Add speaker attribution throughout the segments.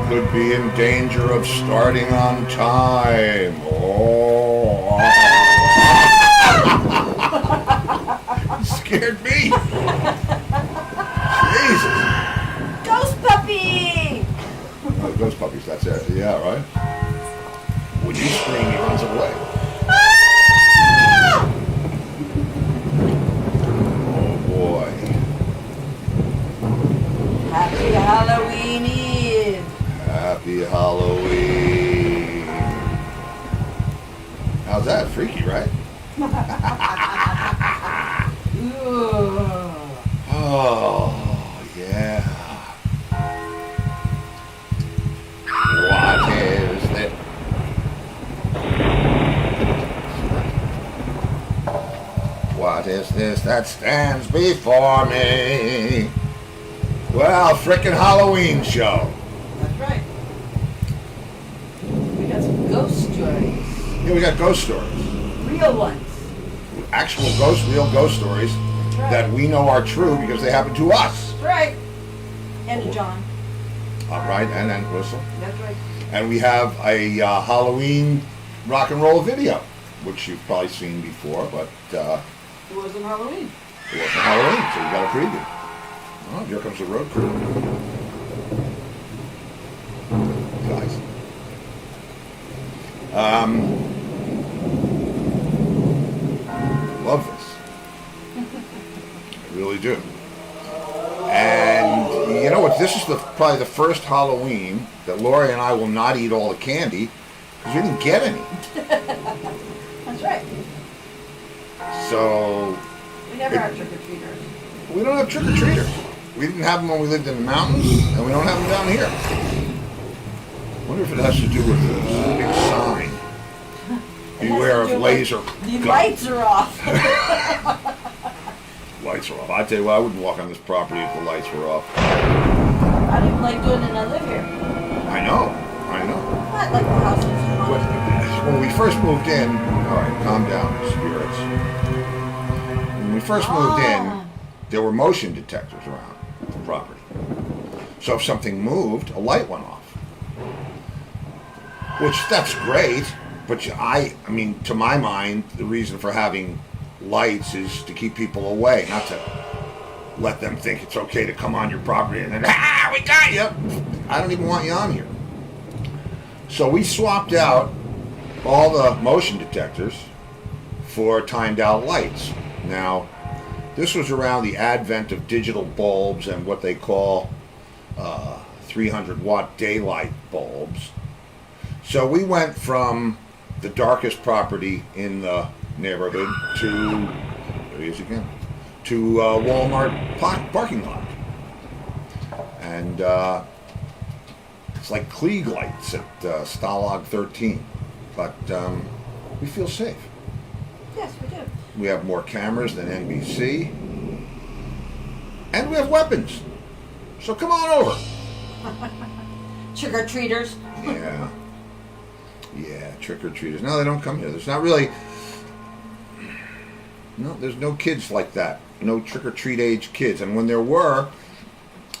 Speaker 1: Could be in danger of starting on time. Oh. You scared me. Jesus.
Speaker 2: Ghost puppy!
Speaker 1: Oh, ghost puppies, that's it. Yeah, right? When you scream, he runs away. Oh, boy.
Speaker 2: Happy Halloween Eve!
Speaker 1: Happy Halloween. How's that? Freaky, right? Oh, yeah. What is this? What is this that stands before me? Well, frickin' Halloween show.
Speaker 2: That's right. We got some ghost stories.
Speaker 1: Yeah, we got ghost stories.
Speaker 2: Real ones.
Speaker 1: Actual ghosts, real ghost stories
Speaker 2: Right.
Speaker 1: that we know are true because they happen to us.
Speaker 2: That's right. And to John.
Speaker 1: All right, and Whistle.
Speaker 2: That's right.
Speaker 1: And we have a Halloween rock and roll video, which you've probably seen before, but
Speaker 2: It wasn't Halloween.
Speaker 1: it wasn't Halloween, so you got a preview. Oh, here comes the road crew. Guys. Love this. I really do. And you know what? This is probably the first Halloween that Lori and I will not eat all the candy because we didn't get any.
Speaker 2: That's right.
Speaker 1: So
Speaker 2: We never have trick-or-treaters.
Speaker 1: we don't have trick-or-treaters. We didn't have them when we lived in the mountains, and we don't have them down here. I wonder if it has to do with the big sign. Beware of laser.
Speaker 2: The lights are off.
Speaker 1: Lights are off. I tell you what, I wouldn't walk on this property if the lights were off.
Speaker 2: I didn't like doing it. I live here.
Speaker 1: I know.
Speaker 2: I like the house is haunted.
Speaker 1: When we first moved in, all right, calm down, spirits. When we first moved in, there were motion detectors around the property. So if something moved, a light went off. Which, that's great, but I mean, to my mind, the reason for having lights is to keep people away, not to let them think it's okay to come on your property and then, we got you. I don't even want you on here. So we swapped out all the motion detectors for timed out lights. Now, this was around the advent of digital bulbs and what they call 300-watt daylight bulbs. So we went from the darkest property in the neighborhood to, there he is again, to Walmart parking lot. And it's like Klieg lights at Stalag 13. But we feel safe.
Speaker 2: Yes, we do.
Speaker 1: We have more cameras than NBC. And we have weapons. So come on over.
Speaker 2: Trick-or-treaters.
Speaker 1: Yeah. Yeah, trick-or-treaters. No, they don't come here. There's not really... No, there's no kids like that. No trick-or-treat age kids. And when there were,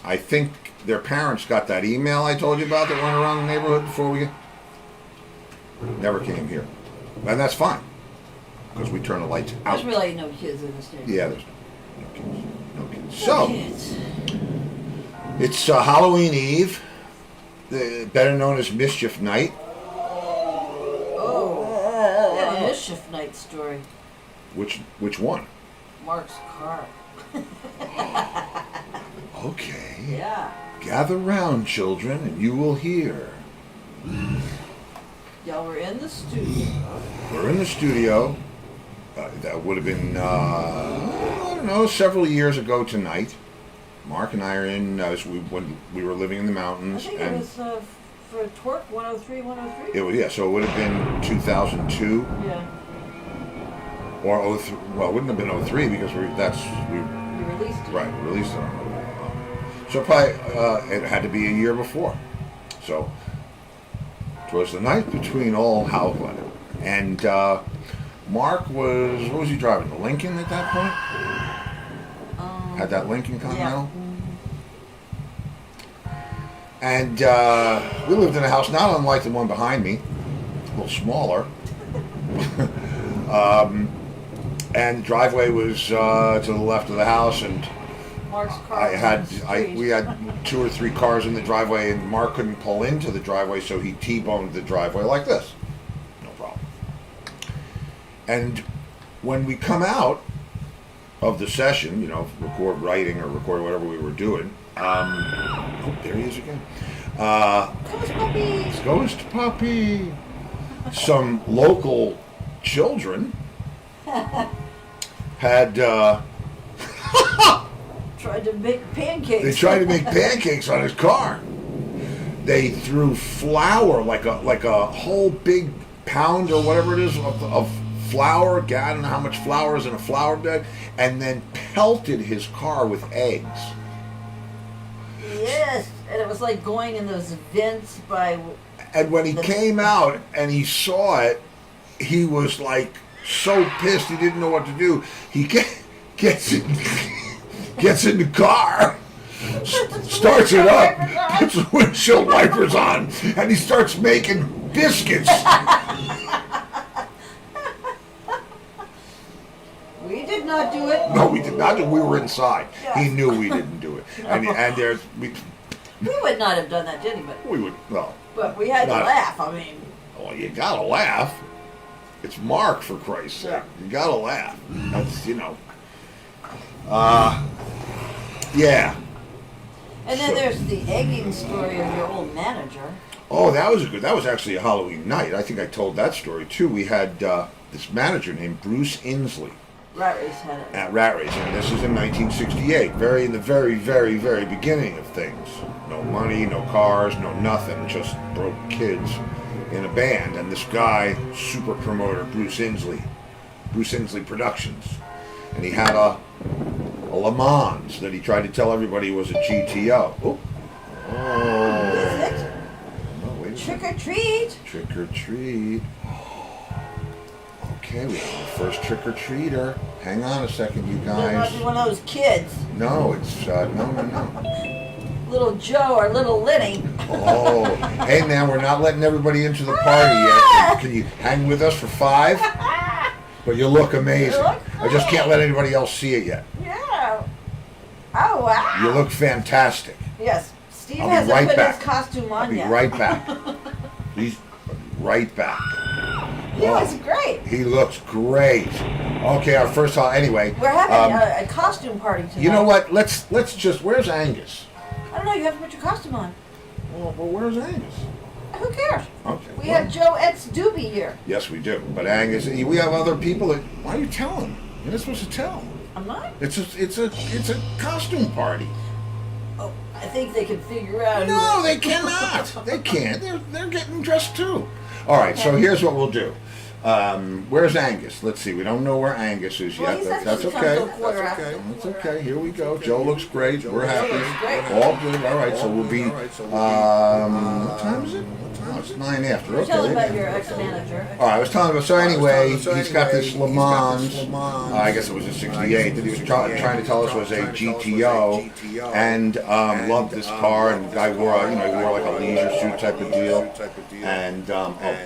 Speaker 1: I think their parents got that email I told you about that went around the neighborhood before we... Never came here. And that's fine. Because we turn the lights out.
Speaker 2: There's really no kids in this neighborhood.
Speaker 1: Yeah, there's no kids. No kids.
Speaker 2: No
Speaker 1: So,
Speaker 2: kids.
Speaker 1: it's Halloween Eve, better known as Mischief Night.
Speaker 2: Oh, yeah, a Mischief Night story.
Speaker 1: Which one?
Speaker 2: Mark's car.
Speaker 1: Okay.
Speaker 2: Yeah.
Speaker 1: Gather round, children, and you will hear.
Speaker 2: Y'all were in the studio.
Speaker 1: We're in the studio. That would have been, I don't know, several years ago tonight. Mark and I are in when we were living in the
Speaker 2: I
Speaker 1: mountains,
Speaker 2: think
Speaker 1: and
Speaker 2: it was for Torque 103, 103.
Speaker 1: it was, yeah. So it would have been 2002
Speaker 2: Yeah,
Speaker 1: or 03. Well, it wouldn't have been 03 because we
Speaker 2: you released it.
Speaker 1: right released it on. So probably it had to be a year before. So it was the night between all Halloween, and Mark was, what was he driving? The Lincoln at that point? Had that Lincoln Continental?
Speaker 2: Yeah.
Speaker 1: And we lived in a house not unlike the one behind me, a little smaller. And the driveway was to the left of the house, and
Speaker 2: Mark's car.
Speaker 1: we had 2 or 3 cars in the driveway, and Mark couldn't pull into the driveway, so he T-boned the driveway like this. No problem. And when we come out of the session, record writing or record whatever we were doing, oh, there he is again.
Speaker 2: Ghost puppy.
Speaker 1: Ghost puppy. Some local children had
Speaker 2: Tried to make pancakes.
Speaker 1: they tried to make pancakes on his car. They threw flour, like a whole big pound or whatever it is of flour. God, I don't know how much flour is in a flour bag, and then pelted his car with eggs.
Speaker 2: Yes, and it was like going in those vents by.
Speaker 1: And when he came out and he saw it, he was like so pissed he didn't know what to do. He gets in the car, starts it up, puts the windshield wipers on, and he starts making biscuits.
Speaker 2: We did not do it.
Speaker 1: No, we did not do it. We were inside.
Speaker 2: Yeah.
Speaker 1: He knew we didn't do it. And there's...
Speaker 2: We would not have done that to anybody.
Speaker 1: We would... No.
Speaker 2: But we had to laugh. I mean.
Speaker 1: Oh, you gotta laugh. It's Mark, for Christ's sake. You gotta laugh. That's, yeah.
Speaker 2: And then there's the egging story of your old manager.
Speaker 1: Oh, that was actually a Halloween night. I think I told that story too. We had this manager named Bruce Inslee.
Speaker 2: Rat Race had it.
Speaker 1: At Rat Race, and this is in 1968. In the very, very, very beginning of things. No money, no cars, no nothing. Just broke kids in a band. And this guy, super promoter, Bruce Inslee Productions. And he had a Le Mans that he tried to tell everybody was a GTO. Oh.
Speaker 2: Is it?
Speaker 1: No, wait a
Speaker 2: Trick
Speaker 1: minute.
Speaker 2: or treat.
Speaker 1: Trick or treat. Okay, we have our first trick or treater. Hang on a second, you
Speaker 2: Better not
Speaker 1: guys.
Speaker 2: be one of those kids.
Speaker 1: No, it's no.
Speaker 2: Little Joe or little Lenny.
Speaker 1: Oh, hey man, we're not letting everybody into the party yet. Can you hang with us for 5? But you look amazing.
Speaker 2: You look
Speaker 1: I just can't let
Speaker 2: great.
Speaker 1: anybody else see it yet.
Speaker 2: Yeah. Oh wow.
Speaker 1: You look fantastic.
Speaker 2: Yes. Steve
Speaker 1: I'll be
Speaker 2: hasn't
Speaker 1: right
Speaker 2: put
Speaker 1: back.
Speaker 2: his costume on
Speaker 1: I'll be
Speaker 2: yet.
Speaker 1: right back. He's right back.
Speaker 2: He was great.
Speaker 1: He looks great. Okay, our first haul. Anyway,
Speaker 2: We're having a costume party tonight.
Speaker 1: you know what? Let's just. Where's Angus?
Speaker 2: I don't know. You have to put your costume on.
Speaker 1: Well, where's Angus?
Speaker 2: Who cares?
Speaker 1: Okay.
Speaker 2: We have Joe X Doobie here.
Speaker 1: Yes, we do. But Angus, we have other people that. Why are you telling? You're not supposed to tell.
Speaker 2: I'm not.
Speaker 1: It's a costume party.
Speaker 2: Oh, I think they can figure out.
Speaker 1: No, they cannot. They can't. They're getting dressed too. All right. So here's what we'll do. Where's Angus? Let's see. We don't know where Angus is
Speaker 2: Well,
Speaker 1: yet.
Speaker 2: he's
Speaker 1: That's
Speaker 2: actually
Speaker 1: okay.
Speaker 2: come to a quarter
Speaker 1: That's okay.
Speaker 2: after.
Speaker 1: That's okay. Here we go. Joe looks great. We're happy.
Speaker 2: looks great.
Speaker 1: All good. All right. So we'll be. What time is it? Oh, it's 9 after.
Speaker 2: Tell them about
Speaker 1: Okay.
Speaker 2: your ex-manager.
Speaker 1: All right. I was telling him. So anyway, he's got this Le Mans. I guess it was a '68 that he was trying to tell us was a GTO, and loved this car. And the guy wore he wore like a leisure suit type of deal. And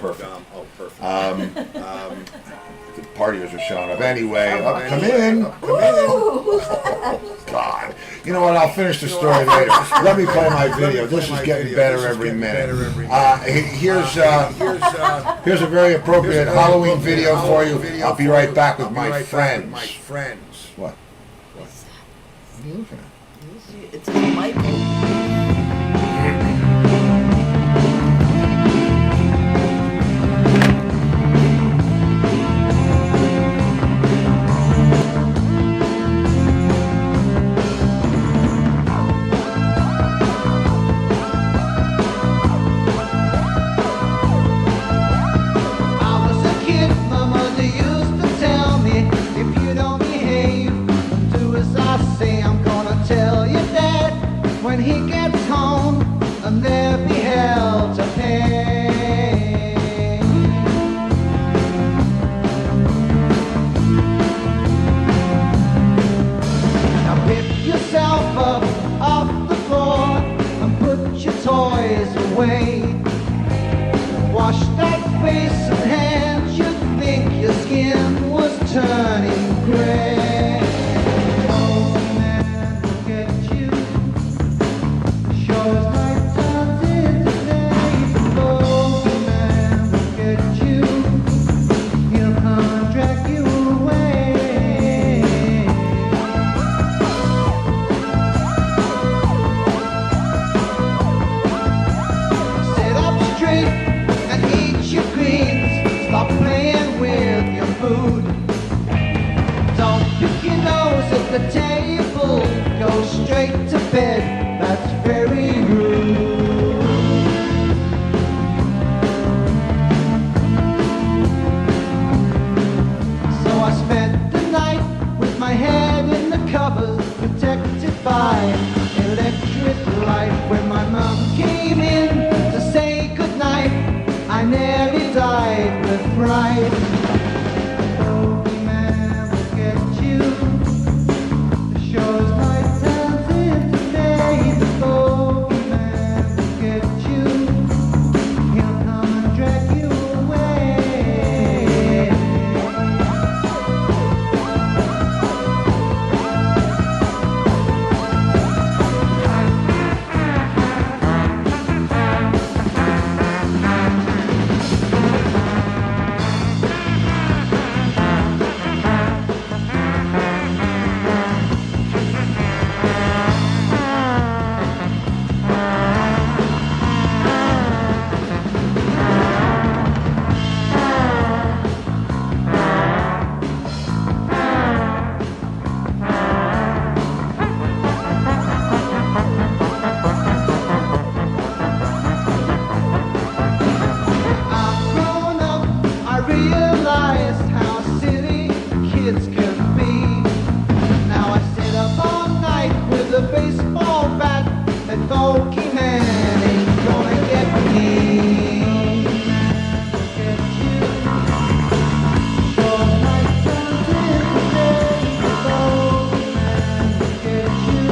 Speaker 1: perfect. The partiers are showing up. Anyway, come in. Oh, God. You know what? I'll finish the story later. Let me play my video. This is getting better every minute. Here's a very appropriate Halloween video for you. I'll be right back with my friends. What? What are you looking at?
Speaker 2: It's Michael.
Speaker 3: get home and they'll be hell to pay. Now pick yourself up off the floor and put your toys away. Wash that face and hands, you'd think your skin was turning gray. Oh man, look at you. Sure as night turns into day. Oh man, look at you. He'll come and drag you away. Sit up straight and eat your greens. Stop playing with your food. Don't pick your nose at the table. Go straight to bed. That's very rude. So I spent the night with my head in the covers, protected by electric light. When my mom came in to say goodnight, I nearly died with fright. Bogeyman, look at you. Sure as night turns into day. The bogeyman, look at you. He'll come and drag you away. I've grown up, I realized how silly kids can be. Now I sit up all night with a baseball bat. That bogeyman ain't gonna get me. Look at you. Sure night turns into day. The bogeyman, look at you.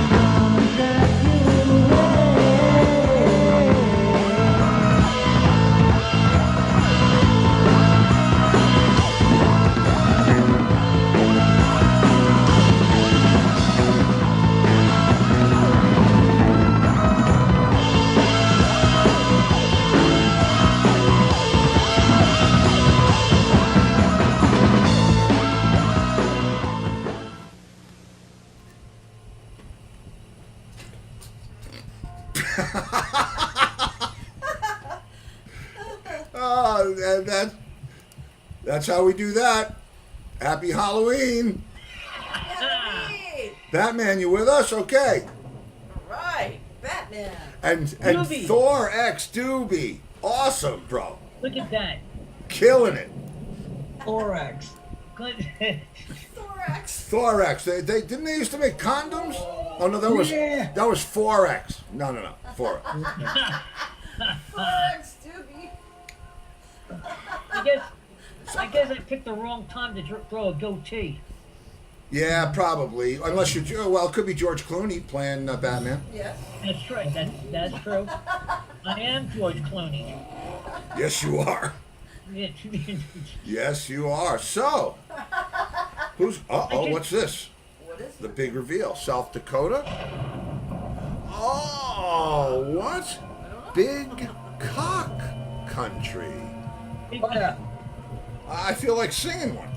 Speaker 3: Come and drag you away.
Speaker 1: Oh, and that's how we do that. Happy Halloween.
Speaker 2: Hey,
Speaker 1: Batman, you with us? Okay.
Speaker 2: all right, Batman.
Speaker 1: And
Speaker 4: Doobie.
Speaker 1: Thor X Doobie. Awesome, bro.
Speaker 4: Look at that.
Speaker 1: Killing it.
Speaker 4: Thorax. Good.
Speaker 2: Thorax.
Speaker 1: Thorax. They didn't they used to make condoms? Oh no, that was
Speaker 4: Yeah.
Speaker 1: 4X. No. 4.
Speaker 2: Thorax, Doobie.
Speaker 4: I guess I picked the wrong time to throw a goatee.
Speaker 1: Yeah, probably. Unless well, it could be George Clooney playing Batman.
Speaker 2: Yes.
Speaker 4: That's right. That's true. I am George Clooney.
Speaker 1: Yes, you are. Yes, you are. So, who's? What's this?
Speaker 2: What is
Speaker 1: The
Speaker 2: it?
Speaker 1: big reveal. South Dakota. Oh, what? Big cock country.
Speaker 4: Oh, yeah.
Speaker 1: I feel like singing one.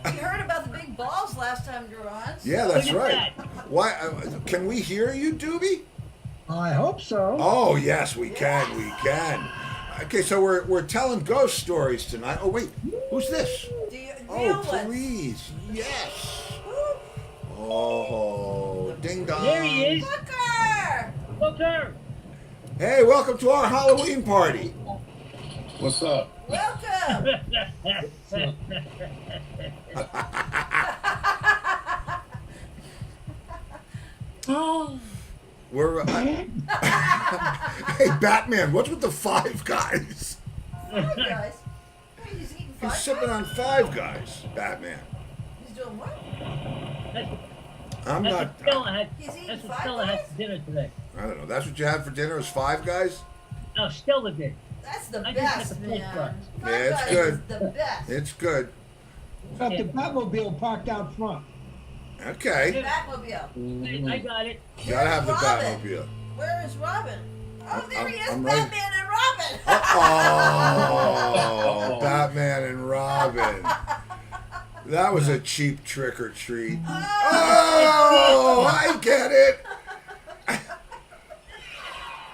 Speaker 2: You heard about the big balls last time you were on.
Speaker 1: Yeah, that's
Speaker 4: Look at
Speaker 1: right. Why? Can we hear you, Doobie?
Speaker 5: I hope so.
Speaker 1: Oh yes, we can. We can. Okay, so we're telling ghost stories tonight. Oh wait, who's this?
Speaker 2: Real
Speaker 1: Oh
Speaker 2: ones.
Speaker 1: please, yes.
Speaker 2: Whoop.
Speaker 1: Oh, ding dong.
Speaker 4: There he is.
Speaker 2: Booker!
Speaker 4: Booker.
Speaker 1: Hey, welcome to our Halloween party.
Speaker 5: What's up?
Speaker 2: Welcome!
Speaker 1: We're hey, Batman, what's with the Five Guys?
Speaker 2: Five Guys. Wait, he's eating
Speaker 1: He's
Speaker 2: Five
Speaker 1: sipping
Speaker 2: Guys?
Speaker 1: on Five Guys, Batman.
Speaker 2: He's doing what?
Speaker 1: I'm
Speaker 4: That's
Speaker 1: not.
Speaker 4: what Stella had.
Speaker 2: He's eating
Speaker 4: That's what
Speaker 2: Five
Speaker 4: Stella had
Speaker 2: Guys?
Speaker 4: for dinner today.
Speaker 1: I don't know. That's what you had for dinner is Five Guys?
Speaker 4: No, Stella did.
Speaker 2: That's the
Speaker 4: I just got
Speaker 2: best,
Speaker 4: the full
Speaker 2: man.
Speaker 4: fries.
Speaker 2: Five
Speaker 1: Yeah, it's
Speaker 2: Guys
Speaker 1: good.
Speaker 2: is the best.
Speaker 1: It's good.
Speaker 5: Got the Batmobile parked out front.
Speaker 1: Okay.
Speaker 2: Batmobile.
Speaker 4: I got it.
Speaker 1: You gotta have the
Speaker 2: Where's Robin?
Speaker 1: Batmobile.
Speaker 2: Where is Robin? Oh, there he is,
Speaker 1: I'm right-
Speaker 2: Batman and Robin.
Speaker 1: Oh, Batman and Robin. That was a cheap trick or treat. Oh, I get it.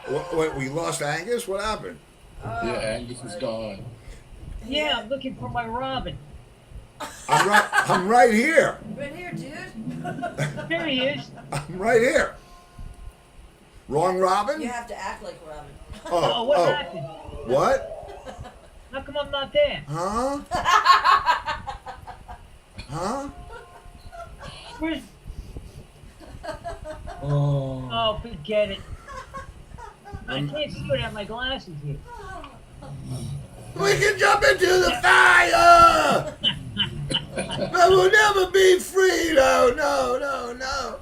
Speaker 1: What, we lost Angus? What happened?
Speaker 5: Yeah, Angus is gone.
Speaker 4: Yeah, I'm looking for my Robin.
Speaker 1: I'm right here.
Speaker 2: Right here, dude.
Speaker 4: There he is.
Speaker 1: I'm right here. Wrong Robin?
Speaker 2: You have to act like Robin.
Speaker 4: Oh, what happened?
Speaker 1: What?
Speaker 4: How come I'm not there?
Speaker 1: Huh? Huh?
Speaker 4: Where's?
Speaker 5: Oh.
Speaker 4: Oh, forget it. I can't see without my glasses here.
Speaker 1: We can jump into the fire! But we'll never be free! No, no, no, no.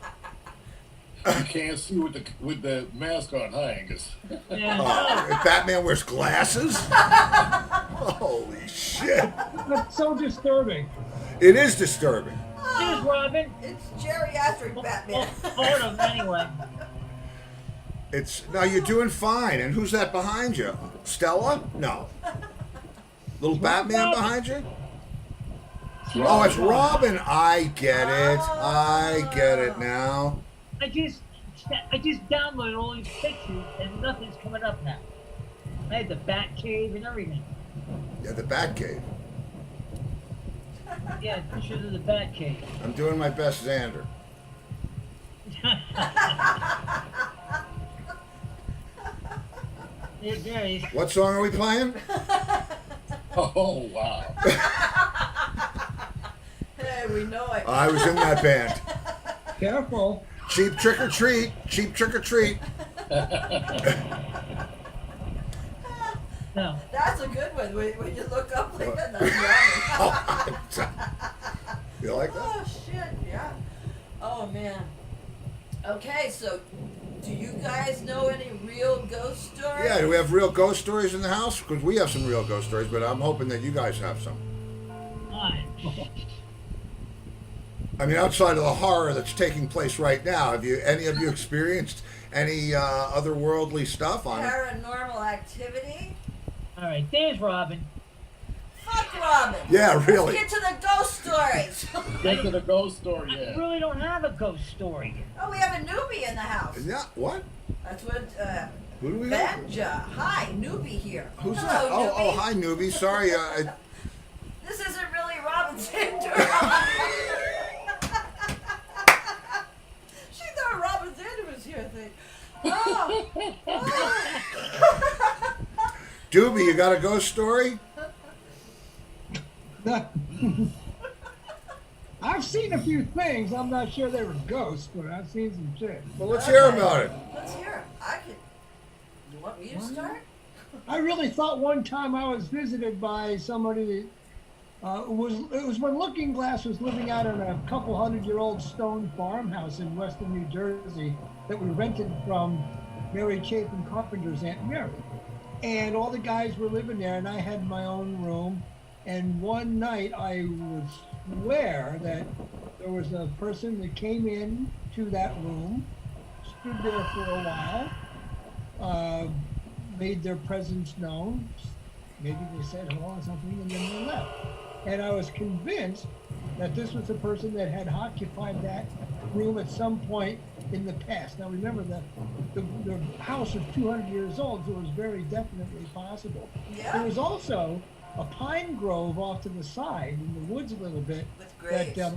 Speaker 5: You can't see with the mask on, huh, Angus?
Speaker 4: Yeah.
Speaker 1: Oh, if Batman wears glasses? Holy shit.
Speaker 5: That's so disturbing.
Speaker 1: It is disturbing.
Speaker 4: There's Robin.
Speaker 2: It's geriatric Batman.
Speaker 4: Hold on, anyway.
Speaker 1: No, you're doing fine. And who's that behind you? Stella? No. Little Batman behind you? Oh, it's Robin. I get it. I get it now.
Speaker 4: I just downloaded all these pictures and nothing's coming up now. I had the Bat Cave and everything.
Speaker 1: Yeah, the Batcave.
Speaker 4: Yeah, pictures of the Bat Cave.
Speaker 1: I'm doing my best, Xander.
Speaker 4: There he is.
Speaker 1: What song are we playing?
Speaker 5: Oh, wow.
Speaker 2: Hey, we know it.
Speaker 1: I was in that band.
Speaker 5: Careful.
Speaker 1: Cheap trick or treat. Cheap trick or treat.
Speaker 4: No.
Speaker 2: That's a good one. When you look up like that, that's Robin.
Speaker 1: You like that?
Speaker 2: Oh, shit, yeah. Oh, man. Okay, so do you guys know any real ghost stories?
Speaker 1: Yeah, do we have real ghost stories in the house? Because we have some real ghost stories, but I'm hoping that you guys have some.
Speaker 4: Fine.
Speaker 1: I mean, outside of the horror that's taking place right now, have any of you experienced any otherworldly stuff on it?
Speaker 2: Paranormal activity?
Speaker 4: All right, there's Robin.
Speaker 2: Fuck Robin.
Speaker 1: Yeah, really.
Speaker 2: Let's get to the ghost stories.
Speaker 5: Get to the ghost story,
Speaker 4: I
Speaker 5: yeah.
Speaker 4: really don't have a ghost story.
Speaker 2: Oh, we have a newbie in the house.
Speaker 1: Yeah, what?
Speaker 2: That's what,
Speaker 1: Who do we have?
Speaker 2: Benja. Hi, newbie here.
Speaker 1: Who's
Speaker 2: Hello,
Speaker 1: that?
Speaker 2: newbie.
Speaker 1: Oh, hi, newbie. Sorry.
Speaker 2: This isn't really Robin Zander. She thought Robin Zander was here, I think. Oh.
Speaker 1: Doobie, you got a ghost story?
Speaker 5: I've seen a few things. I'm not sure they were ghosts, but I've seen some shit.
Speaker 1: Well, let's hear about it.
Speaker 2: Let's hear it. You want me to start?
Speaker 5: I really thought one time I was visited by somebody that it was when Looking Glass was living out in a couple 100-year-old stone farmhouse in western New Jersey that we rented from Mary Chapin Carpenter's Aunt Mary. And all the guys were living there, and I had my own room. And one night I would swear that there was a person that came in to that room, stood there for a while, made their presence known. Maybe they said hello or something, and then they left. And I was convinced that this was a person that had occupied that room at some point in the past. Now remember that the house was 200 years old, so it was very definitely possible.
Speaker 2: Yeah.
Speaker 5: There was also a pine grove off to the side in the woods a little bit
Speaker 2: With graves.
Speaker 5: that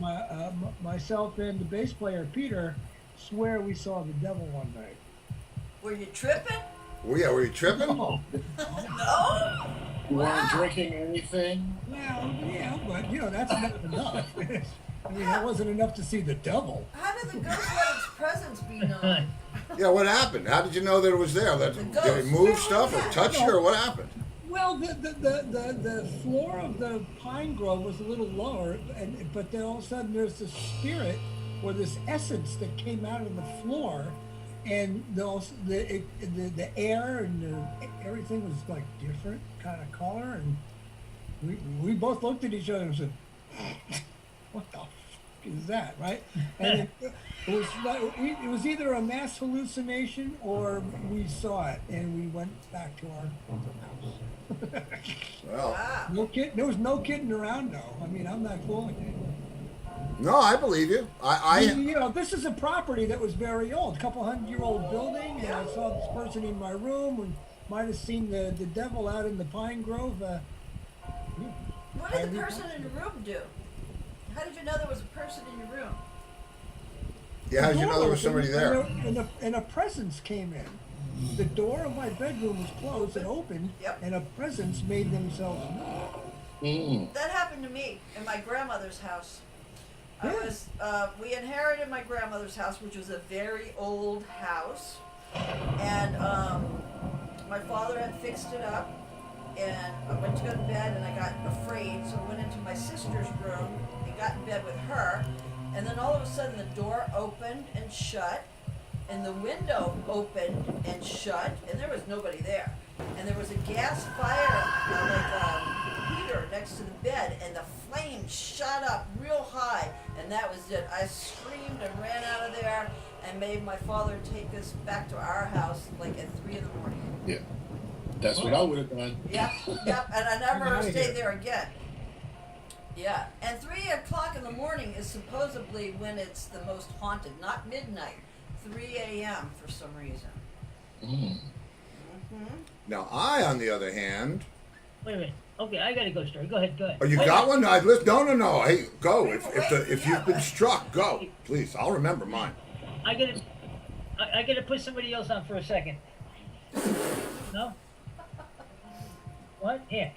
Speaker 5: myself and the bass player Peter swear we saw the devil one night.
Speaker 2: Were you tripping?
Speaker 1: Well, yeah, were you tripping?
Speaker 5: Oh,
Speaker 2: No.
Speaker 5: you
Speaker 2: Wow.
Speaker 5: weren't drinking anything?
Speaker 2: Well,
Speaker 5: yeah, but you know that's not enough. I mean, that wasn't enough to see the devil.
Speaker 2: How did the ghost let its presence be known?
Speaker 1: Yeah, what happened? How did you know that it was there? Did it
Speaker 2: ghost.
Speaker 1: move stuff or touch you or what happened?
Speaker 5: Well, the floor of the pine grove was a little lower, but then all of a sudden there's this spirit or this essence that came out of the floor, and the air and everything was like different kind of color, and we both looked at each other and said, "What the fuck is that?" Right? And it was either a mass hallucination or we saw it, and we went back to our house.
Speaker 1: Well,
Speaker 2: Wow.
Speaker 5: No kid. There was no kidding around, though. I mean, I'm not fooling you.
Speaker 1: no, I believe you.
Speaker 5: You know, this is a property that was very old, a couple 100-year-old building, and I saw this person in my room and might have seen the devil out in the pine grove.
Speaker 2: What did the person in your room do? How did you know there was a person in your room?
Speaker 1: Yeah, how did you know there was somebody there?
Speaker 5: And a presence came in. The door of my bedroom was closed and opened,
Speaker 2: Yep.
Speaker 5: and a presence made themselves known.
Speaker 2: That happened to me in my grandmother's house. We inherited my grandmother's house, which was a very old house, and my father had fixed it up, and I went to go to bed, and I got afraid, so I went into my sister's room and got in bed with her, and then all of a sudden the door opened and shut, and the window opened and shut, and there was nobody there. And there was a gas fire, heater next to the bed, and the flame shot up real high, and that was it. I screamed and ran out of there and made my father take us back to our house like at 3 in the morning.
Speaker 6: Yeah. That's what I would have done.
Speaker 2: Yep, and I never
Speaker 5: Get outta
Speaker 2: stayed
Speaker 5: here.
Speaker 2: there again. Yeah, and 3 o'clock in the morning is supposedly when it's the most haunted, not midnight. 3 a.m. for some reason.
Speaker 1: Now, I, on the other hand,
Speaker 4: Wait a minute. Okay, I got a ghost story. Go ahead.
Speaker 1: oh, you
Speaker 4: Wait a
Speaker 1: got
Speaker 4: minute.
Speaker 1: one? No. Hey, go. If you've been
Speaker 2: Yeah.
Speaker 1: struck, go. Please, I'll remember mine.
Speaker 4: I gotta put somebody else on for a second. No? What? Here.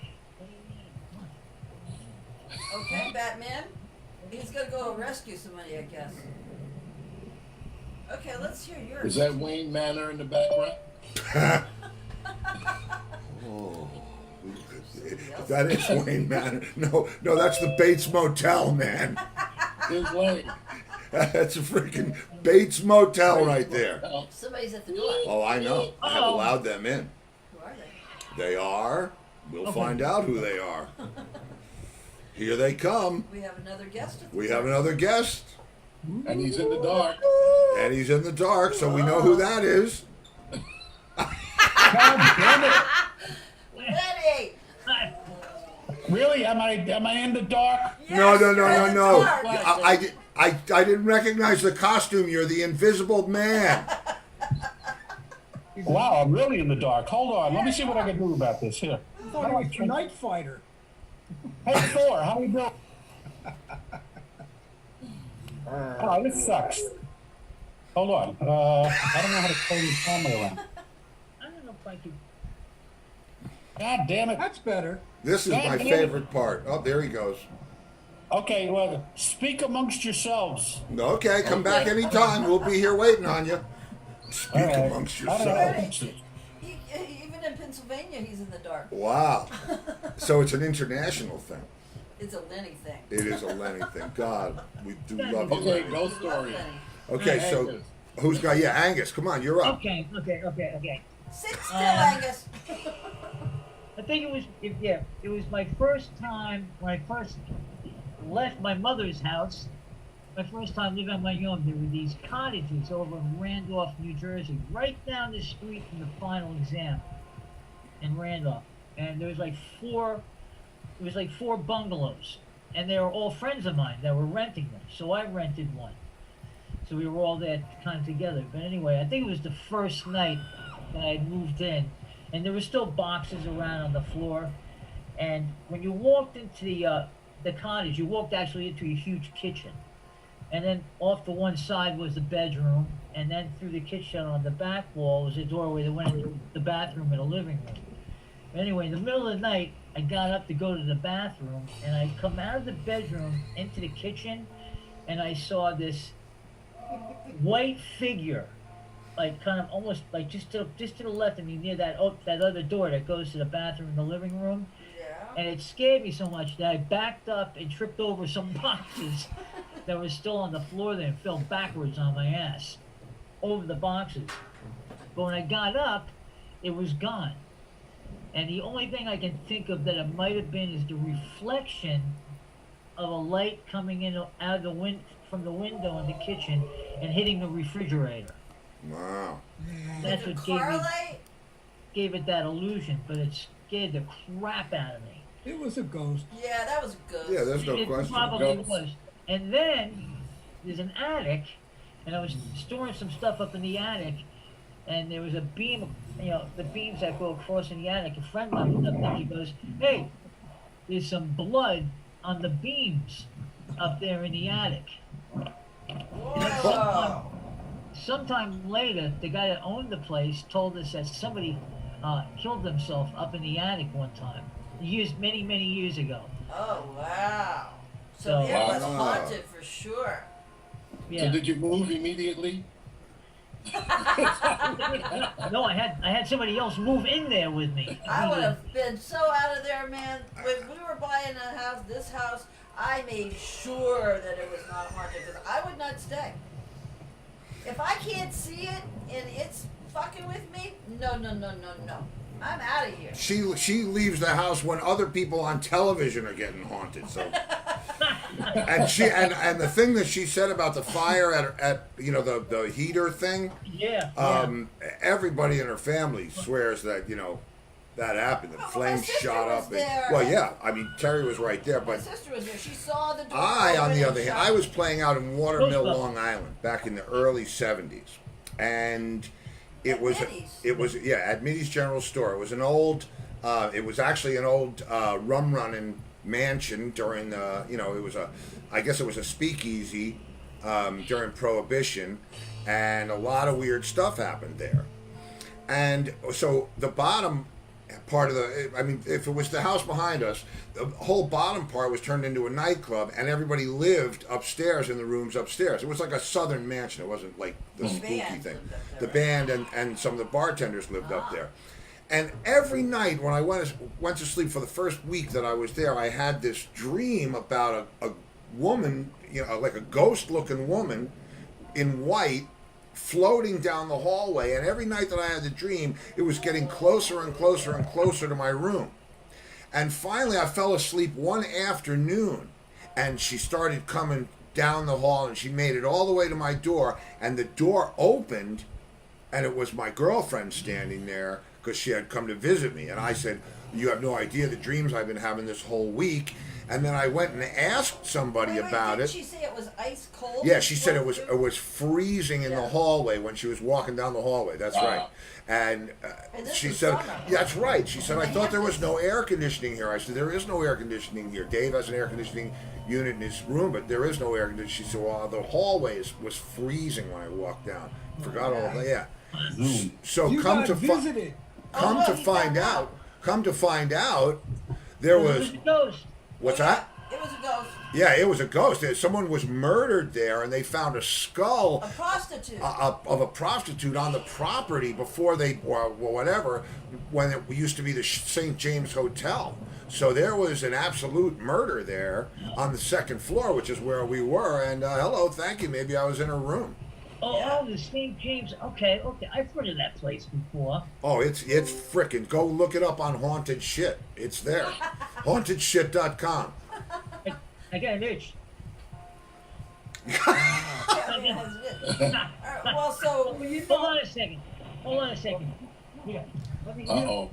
Speaker 2: Okay, Batman. He's gonna go rescue somebody, I guess. Okay, let's hear yours.
Speaker 6: Is that Wayne Manor in the background?
Speaker 1: Oh, that is Wayne Manor. No, that's the Bates Motel, man.
Speaker 6: There's Wayne.
Speaker 1: That's a freaking Bates Motel right there.
Speaker 2: Somebody's at the door.
Speaker 1: Oh, I know. I have allowed them in.
Speaker 2: Who are they?
Speaker 1: They are. We'll find out who they are. Here they come.
Speaker 2: We have another guest at the
Speaker 1: We
Speaker 2: door.
Speaker 1: have another guest,
Speaker 6: And he's in the dark.
Speaker 1: and he's in the dark, so we know who that is.
Speaker 7: God damn it!
Speaker 2: Lenny!
Speaker 7: Really? Am I in the dark?
Speaker 1: No.
Speaker 2: Yes, you're in the dark.
Speaker 1: I didn't recognize the costume. You're the Invisible Man.
Speaker 7: Wow, I'm really in the dark. Hold on, let me see what I can do about this here.
Speaker 5: I thought it was the Night Fighter.
Speaker 7: Hey Thor, how you doing? Oh, this sucks. Hold on. I don't know how to turn the camera around.
Speaker 4: I don't know if I can.
Speaker 7: God damn it.
Speaker 5: That's better.
Speaker 1: This is my favorite part. Oh, there he goes.
Speaker 7: Okay, well, speak amongst yourselves.
Speaker 1: Okay, come back anytime. We'll be here waiting on you. Speak
Speaker 7: All right.
Speaker 1: amongst
Speaker 7: I don't
Speaker 1: yourselves.
Speaker 7: know.
Speaker 2: Even in Pennsylvania, he's in the dark.
Speaker 1: Wow. So it's an international thing.
Speaker 2: It's a Lenny thing.
Speaker 1: It is a Lenny thing. God, we do love you,
Speaker 6: Okay,
Speaker 1: Lenny.
Speaker 6: ghost
Speaker 2: Love
Speaker 6: story.
Speaker 2: Lenny.
Speaker 1: Okay, so
Speaker 6: Angus.
Speaker 1: who's got? Yeah, Angus. Come on, you're up.
Speaker 4: Okay.
Speaker 2: Sit still, Angus.
Speaker 4: I think it was my first time when I first left my mother's house. My first time living on my own. There were these cottages over in Randolph, New Jersey, right down the street from the final exam in Randolph. And there was like four bungalows, and they were all friends of mine that were renting them. So I rented one. So we were all there kind of together. But anyway, I think it was the first night that I had moved in, and there were still boxes around on the floor. And when you walked into the cottage, you walked actually into a huge kitchen. And then off to one side was the bedroom, and then through the kitchen on the back wall was a doorway that went into the bathroom and the living room. But anyway, in the middle of the night, I got up to go to the bathroom, and I come out of the bedroom into the kitchen, and I saw this white figure, like kind of almost like just to the left of me, near that that other door that goes to the bathroom and the living room.
Speaker 2: Yeah.
Speaker 4: And it scared me so much that I backed up and tripped over some boxes that were still on the floor there and fell backwards on my ass over the boxes. But when I got up, it was gone. And the only thing I can think of that it might have been is the reflection of a light coming in out of the from the window in the kitchen and hitting the refrigerator.
Speaker 1: Wow.
Speaker 4: That's
Speaker 2: Did
Speaker 4: what
Speaker 2: it correlate?
Speaker 4: gave it that illusion, but it scared the crap out of me.
Speaker 5: It was a ghost.
Speaker 2: Yeah, that was good.
Speaker 1: Yeah, there's no
Speaker 4: It
Speaker 1: question.
Speaker 4: probably
Speaker 6: Ghost.
Speaker 4: was. And then there's an attic, and I was storing some stuff up in the attic, and there was a beam, the beams that go across in the attic. A friend of mine was up there. He goes, "Hey, there's some blood on the beams up there in the attic."
Speaker 2: Whoa.
Speaker 4: Sometime later, the guy that owned the place told us that somebody killed themselves up in the attic one time, many years ago.
Speaker 2: Oh, wow. So
Speaker 4: So-
Speaker 2: it was
Speaker 1: Wow.
Speaker 2: haunted for sure.
Speaker 4: Yeah.
Speaker 6: So did you move immediately?
Speaker 4: No, I had somebody else move in there with me.
Speaker 2: I would have been so out of there, man. When we were buying this house, I made sure that it was not haunted because I would not stay. If I can't see it and it's fucking with me, no. I'm out of here.
Speaker 1: She leaves the house when other people on television are getting haunted. So, and the thing that she said about the fire at the heater thing,
Speaker 4: Yeah.
Speaker 1: everybody in her family swears that that happened. The
Speaker 2: Well, my
Speaker 1: flames
Speaker 2: sister
Speaker 1: shot
Speaker 2: was
Speaker 1: up.
Speaker 2: there.
Speaker 1: Well, yeah, I mean Terry was right there,
Speaker 2: My
Speaker 1: but
Speaker 2: sister was there. She saw the door.
Speaker 1: I, on
Speaker 2: open
Speaker 1: the
Speaker 2: and
Speaker 1: other hand,
Speaker 2: shut.
Speaker 1: I was playing out in Watermill,
Speaker 4: Ghostbusters.
Speaker 1: Long Island, back in the early '70s, and it
Speaker 2: At
Speaker 1: was
Speaker 2: Mitty's?
Speaker 1: at Mitty's General Store. It was an old, it was actually an old rum running mansion during the, it was I guess it was a speakeasy during Prohibition, and a lot of weird stuff happened there, and so the bottom part of if it was the house behind us, the whole bottom part was turned into a nightclub, and everybody lived upstairs in the rooms upstairs. It was like a southern mansion. It wasn't like the spooky
Speaker 2: band
Speaker 1: thing.
Speaker 2: lived up there,
Speaker 1: The
Speaker 2: right?
Speaker 1: band and some of the bartenders lived up there. And every night when I went to sleep for the first week that I was there, I had this dream about a woman, like a ghost-looking woman in white, floating down the hallway, and every night that I had the dream, it was getting closer and closer and closer to my room. And finally, I fell asleep one afternoon, and she started coming down the hall, and she made it all the way to my door, and the door opened, and it was my girlfriend standing there because she had come to visit me. And I said, "You have no idea the dreams I've been having this whole week." And then I went and asked somebody
Speaker 2: Wait,
Speaker 1: about
Speaker 2: didn't
Speaker 1: it.
Speaker 2: she say it was ice cold?
Speaker 1: Yeah, she said
Speaker 2: What
Speaker 1: it was freezing in the
Speaker 2: Yeah.
Speaker 1: hallway when she was walking down the hallway. That's
Speaker 6: Wow.
Speaker 1: right. And
Speaker 2: And this
Speaker 1: she
Speaker 2: was
Speaker 1: said,
Speaker 2: summer.
Speaker 1: yeah, "That's right." She said, "I
Speaker 2: They
Speaker 1: thought
Speaker 2: have
Speaker 1: there was
Speaker 2: this-
Speaker 1: no air conditioning here." I said, "There is no air conditioning here. Dave has an air conditioning unit in his room, but there is no air conditioning." She said, "Well, the hallway was freezing when I walked down. Forgot all that." Yeah.
Speaker 7: Zoom.
Speaker 1: So
Speaker 5: You
Speaker 1: come
Speaker 5: got
Speaker 1: to
Speaker 5: visited.
Speaker 1: come
Speaker 2: Oh,
Speaker 1: to
Speaker 2: he
Speaker 1: find
Speaker 2: found
Speaker 1: out, there
Speaker 4: It
Speaker 1: was
Speaker 4: was a ghost.
Speaker 1: what's that?
Speaker 2: It was a ghost.
Speaker 1: Yeah, it was a ghost. Someone was murdered there, and they found a skull
Speaker 2: A prostitute.
Speaker 1: of a prostitute on the property before they, or whatever, when it used to be the St. James Hotel. So there was an absolute murder there on the second floor, which is where we were. And hello, thank you. Maybe I was in her room.
Speaker 4: Oh, the St. James. Okay. I've heard of that place before.
Speaker 1: Oh, it's frickin'. Go look it up on Haunted Shit. It's there. HauntedShit.com.
Speaker 4: I got an itch.
Speaker 2: Yeah, I mean, that's it. All right, well, so
Speaker 4: Hold on a second. Here, let me
Speaker 6: Uh-oh.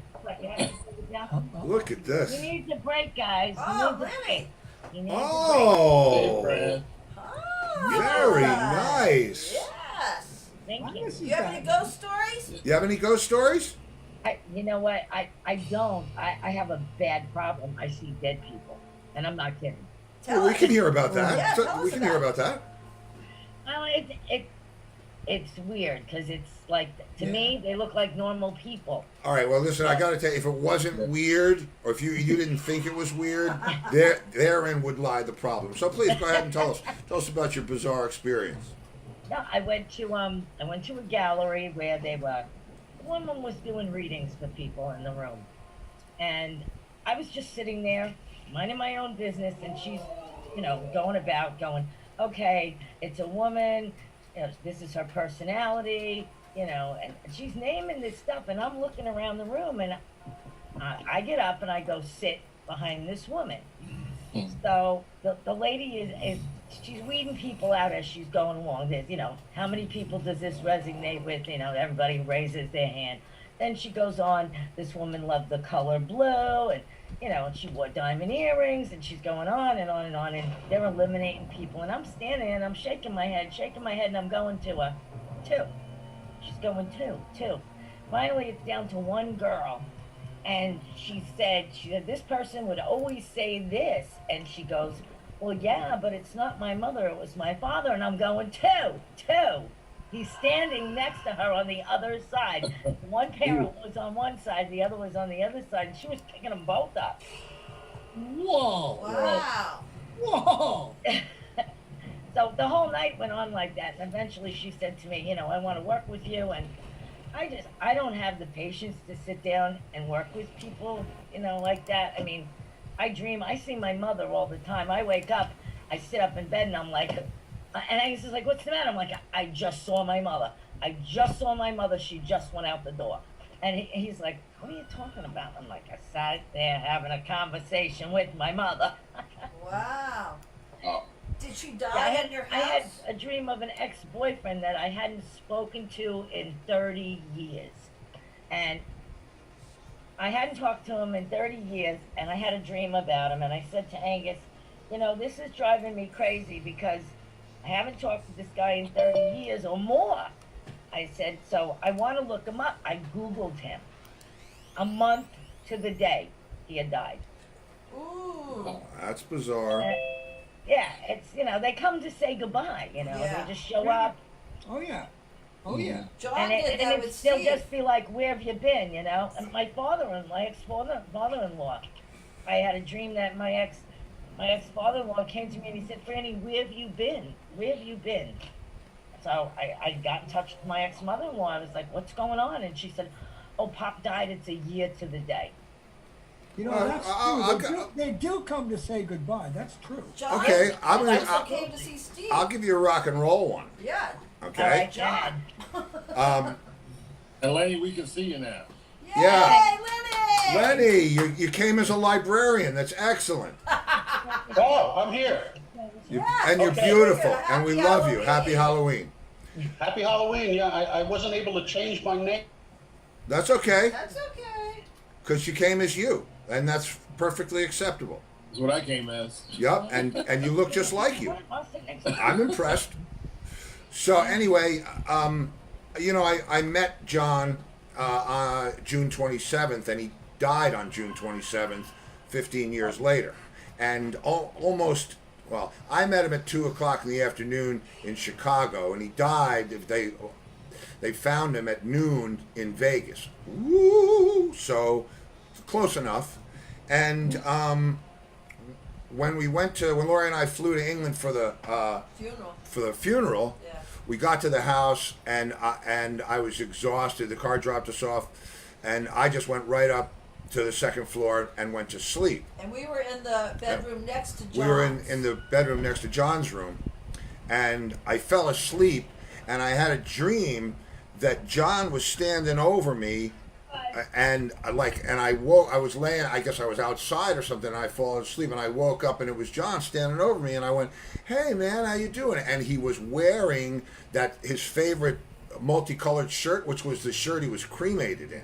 Speaker 1: Look at
Speaker 4: You
Speaker 1: this.
Speaker 4: need to break, guys. You
Speaker 2: Oh,
Speaker 4: need to
Speaker 2: really?
Speaker 4: break. You need to
Speaker 6: Hey,
Speaker 1: Oh,
Speaker 6: Brad.
Speaker 2: Oh,
Speaker 1: very nice.
Speaker 2: Yes.
Speaker 4: break. Thank
Speaker 5: I
Speaker 4: you.
Speaker 5: miss
Speaker 2: You have any ghost stories?
Speaker 1: You have any ghost stories?
Speaker 8: You know what? I don't. I have a bad problem. I see dead people, and I'm not kidding.
Speaker 2: Tell
Speaker 1: Well, we
Speaker 2: us.
Speaker 1: can hear about that.
Speaker 2: Yeah,
Speaker 1: So
Speaker 2: tell
Speaker 1: we
Speaker 2: us
Speaker 1: can hear
Speaker 2: about
Speaker 1: about that.
Speaker 8: Well, it's weird because it's like to me they look like normal people.
Speaker 1: All right. Well, listen. I got to tell you, if it wasn't weird, or if you didn't think it was weird, therein would lie the problem. So please go ahead and tell us about your bizarre experience.
Speaker 8: No, I went to a gallery where the woman was doing readings for people in the room, and I was just sitting there minding my own business, and she's going about going, okay, it's a woman, this is her personality, and she's naming this stuff, and I'm looking around the room, and I get up and I go sit behind this woman. So the lady is she's weeding people out as she's going along. There's, how many people does this resonate with? Everybody raises their hand. Then she goes on, this woman loved the color blue, and and she wore diamond earrings, and she's going on and on and on, and they're eliminating people, and I'm standing there and I'm shaking my head, and I'm going to a two. She's going two. Finally, it's down to one girl, and she said, this person would always say this, and she goes, well, yeah, but it's not my mother, it was my father, and I'm going, two. He's standing next to her on the other side. One parent was on one side, the other was on the other side, and she was picking them both up.
Speaker 5: Whoa.
Speaker 2: Wow.
Speaker 5: Whoa.
Speaker 8: So the whole night went on like that, and eventually she said to me, I want to work with you, and I don't have the patience to sit down and work with people, like that. I mean, I see my mother all the time. I wake up, I sit up in bed, and I'm like, and I was like, what's the matter? I'm like, I just saw my mother. She just went out the door. And he's like, what are you talking about? I'm like, I sat there having a conversation with my mother.
Speaker 2: Wow.
Speaker 6: Oh.
Speaker 2: Did she die in your house?
Speaker 8: I had a dream of an ex-boyfriend that I hadn't spoken to in 30 years. And I hadn't talked to him in 30 years, and I had a dream about him. And I said to Angus, this is driving me crazy because I haven't talked to this guy in 30 years or more. I said, so I want to look him up. I Googled him. A month to the day he had died.
Speaker 2: Ooh.
Speaker 1: That's bizarre.
Speaker 8: Yeah, it's, they come to say goodbye,
Speaker 2: Yeah.
Speaker 8: They just show up.
Speaker 5: Oh yeah. Oh yeah.
Speaker 2: John
Speaker 8: And
Speaker 2: did that
Speaker 8: it
Speaker 2: with
Speaker 8: still
Speaker 2: Steve.
Speaker 8: just be like, where have you been, And my ex-father-in-law, I had a dream that my ex-father-in-law came to me and he said, Franny, where have you been? So I got in touch with my ex-mother-in-law. I was like, what's going on? And she said, oh, Pop died. It's a year to the day.
Speaker 5: That's
Speaker 1: I'll
Speaker 5: true. They do come to say goodbye. That's true.
Speaker 2: John
Speaker 1: Okay,
Speaker 2: also came to see Steve.
Speaker 1: I'll give you a rock and roll one.
Speaker 2: Yeah.
Speaker 1: Okay.
Speaker 8: All right,
Speaker 2: John.
Speaker 6: And Lenny, we can see you now.
Speaker 2: Yay,
Speaker 1: Yeah.
Speaker 2: Lenny!
Speaker 1: Lenny, you came as a librarian. That's excellent.
Speaker 7: Oh, I'm here.
Speaker 1: And you're
Speaker 7: Okay.
Speaker 1: beautiful,
Speaker 2: Yeah,
Speaker 1: and we
Speaker 2: happy
Speaker 1: love you.
Speaker 2: Halloween.
Speaker 1: Happy Halloween.
Speaker 7: Happy Halloween. Yeah, I wasn't able to change my name.
Speaker 1: That's okay,
Speaker 2: That's okay.
Speaker 1: because you came as you, and that's perfectly acceptable.
Speaker 6: That's what I came as.
Speaker 1: Yep, and you look just like you.
Speaker 8: I'll sit next to you.
Speaker 1: I'm impressed. So anyway, I met John June 27th, and he died on June 27th, 15 years later. And almost, well, I met him at 2 o'clock in the afternoon in Chicago, and he died. They found him at noon in Vegas. Woo! So close enough. And when Lori and I flew to England for the funeral,
Speaker 2: Yeah.
Speaker 1: we got to the house, and I was exhausted. The car dropped us off, and I just went right up to the second floor and went to sleep.
Speaker 2: And we were in the bedroom next to John's.
Speaker 1: We were in the bedroom next to John's room, and I fell asleep, and I had a dream that John was standing over me, and I woke. I was laying. I guess I was outside or something. And I fall asleep, and I woke up, and it was John standing over me, and I went, "Hey, man, how you doing?" And he was wearing his favorite multicolored shirt, which was the shirt he was cremated in,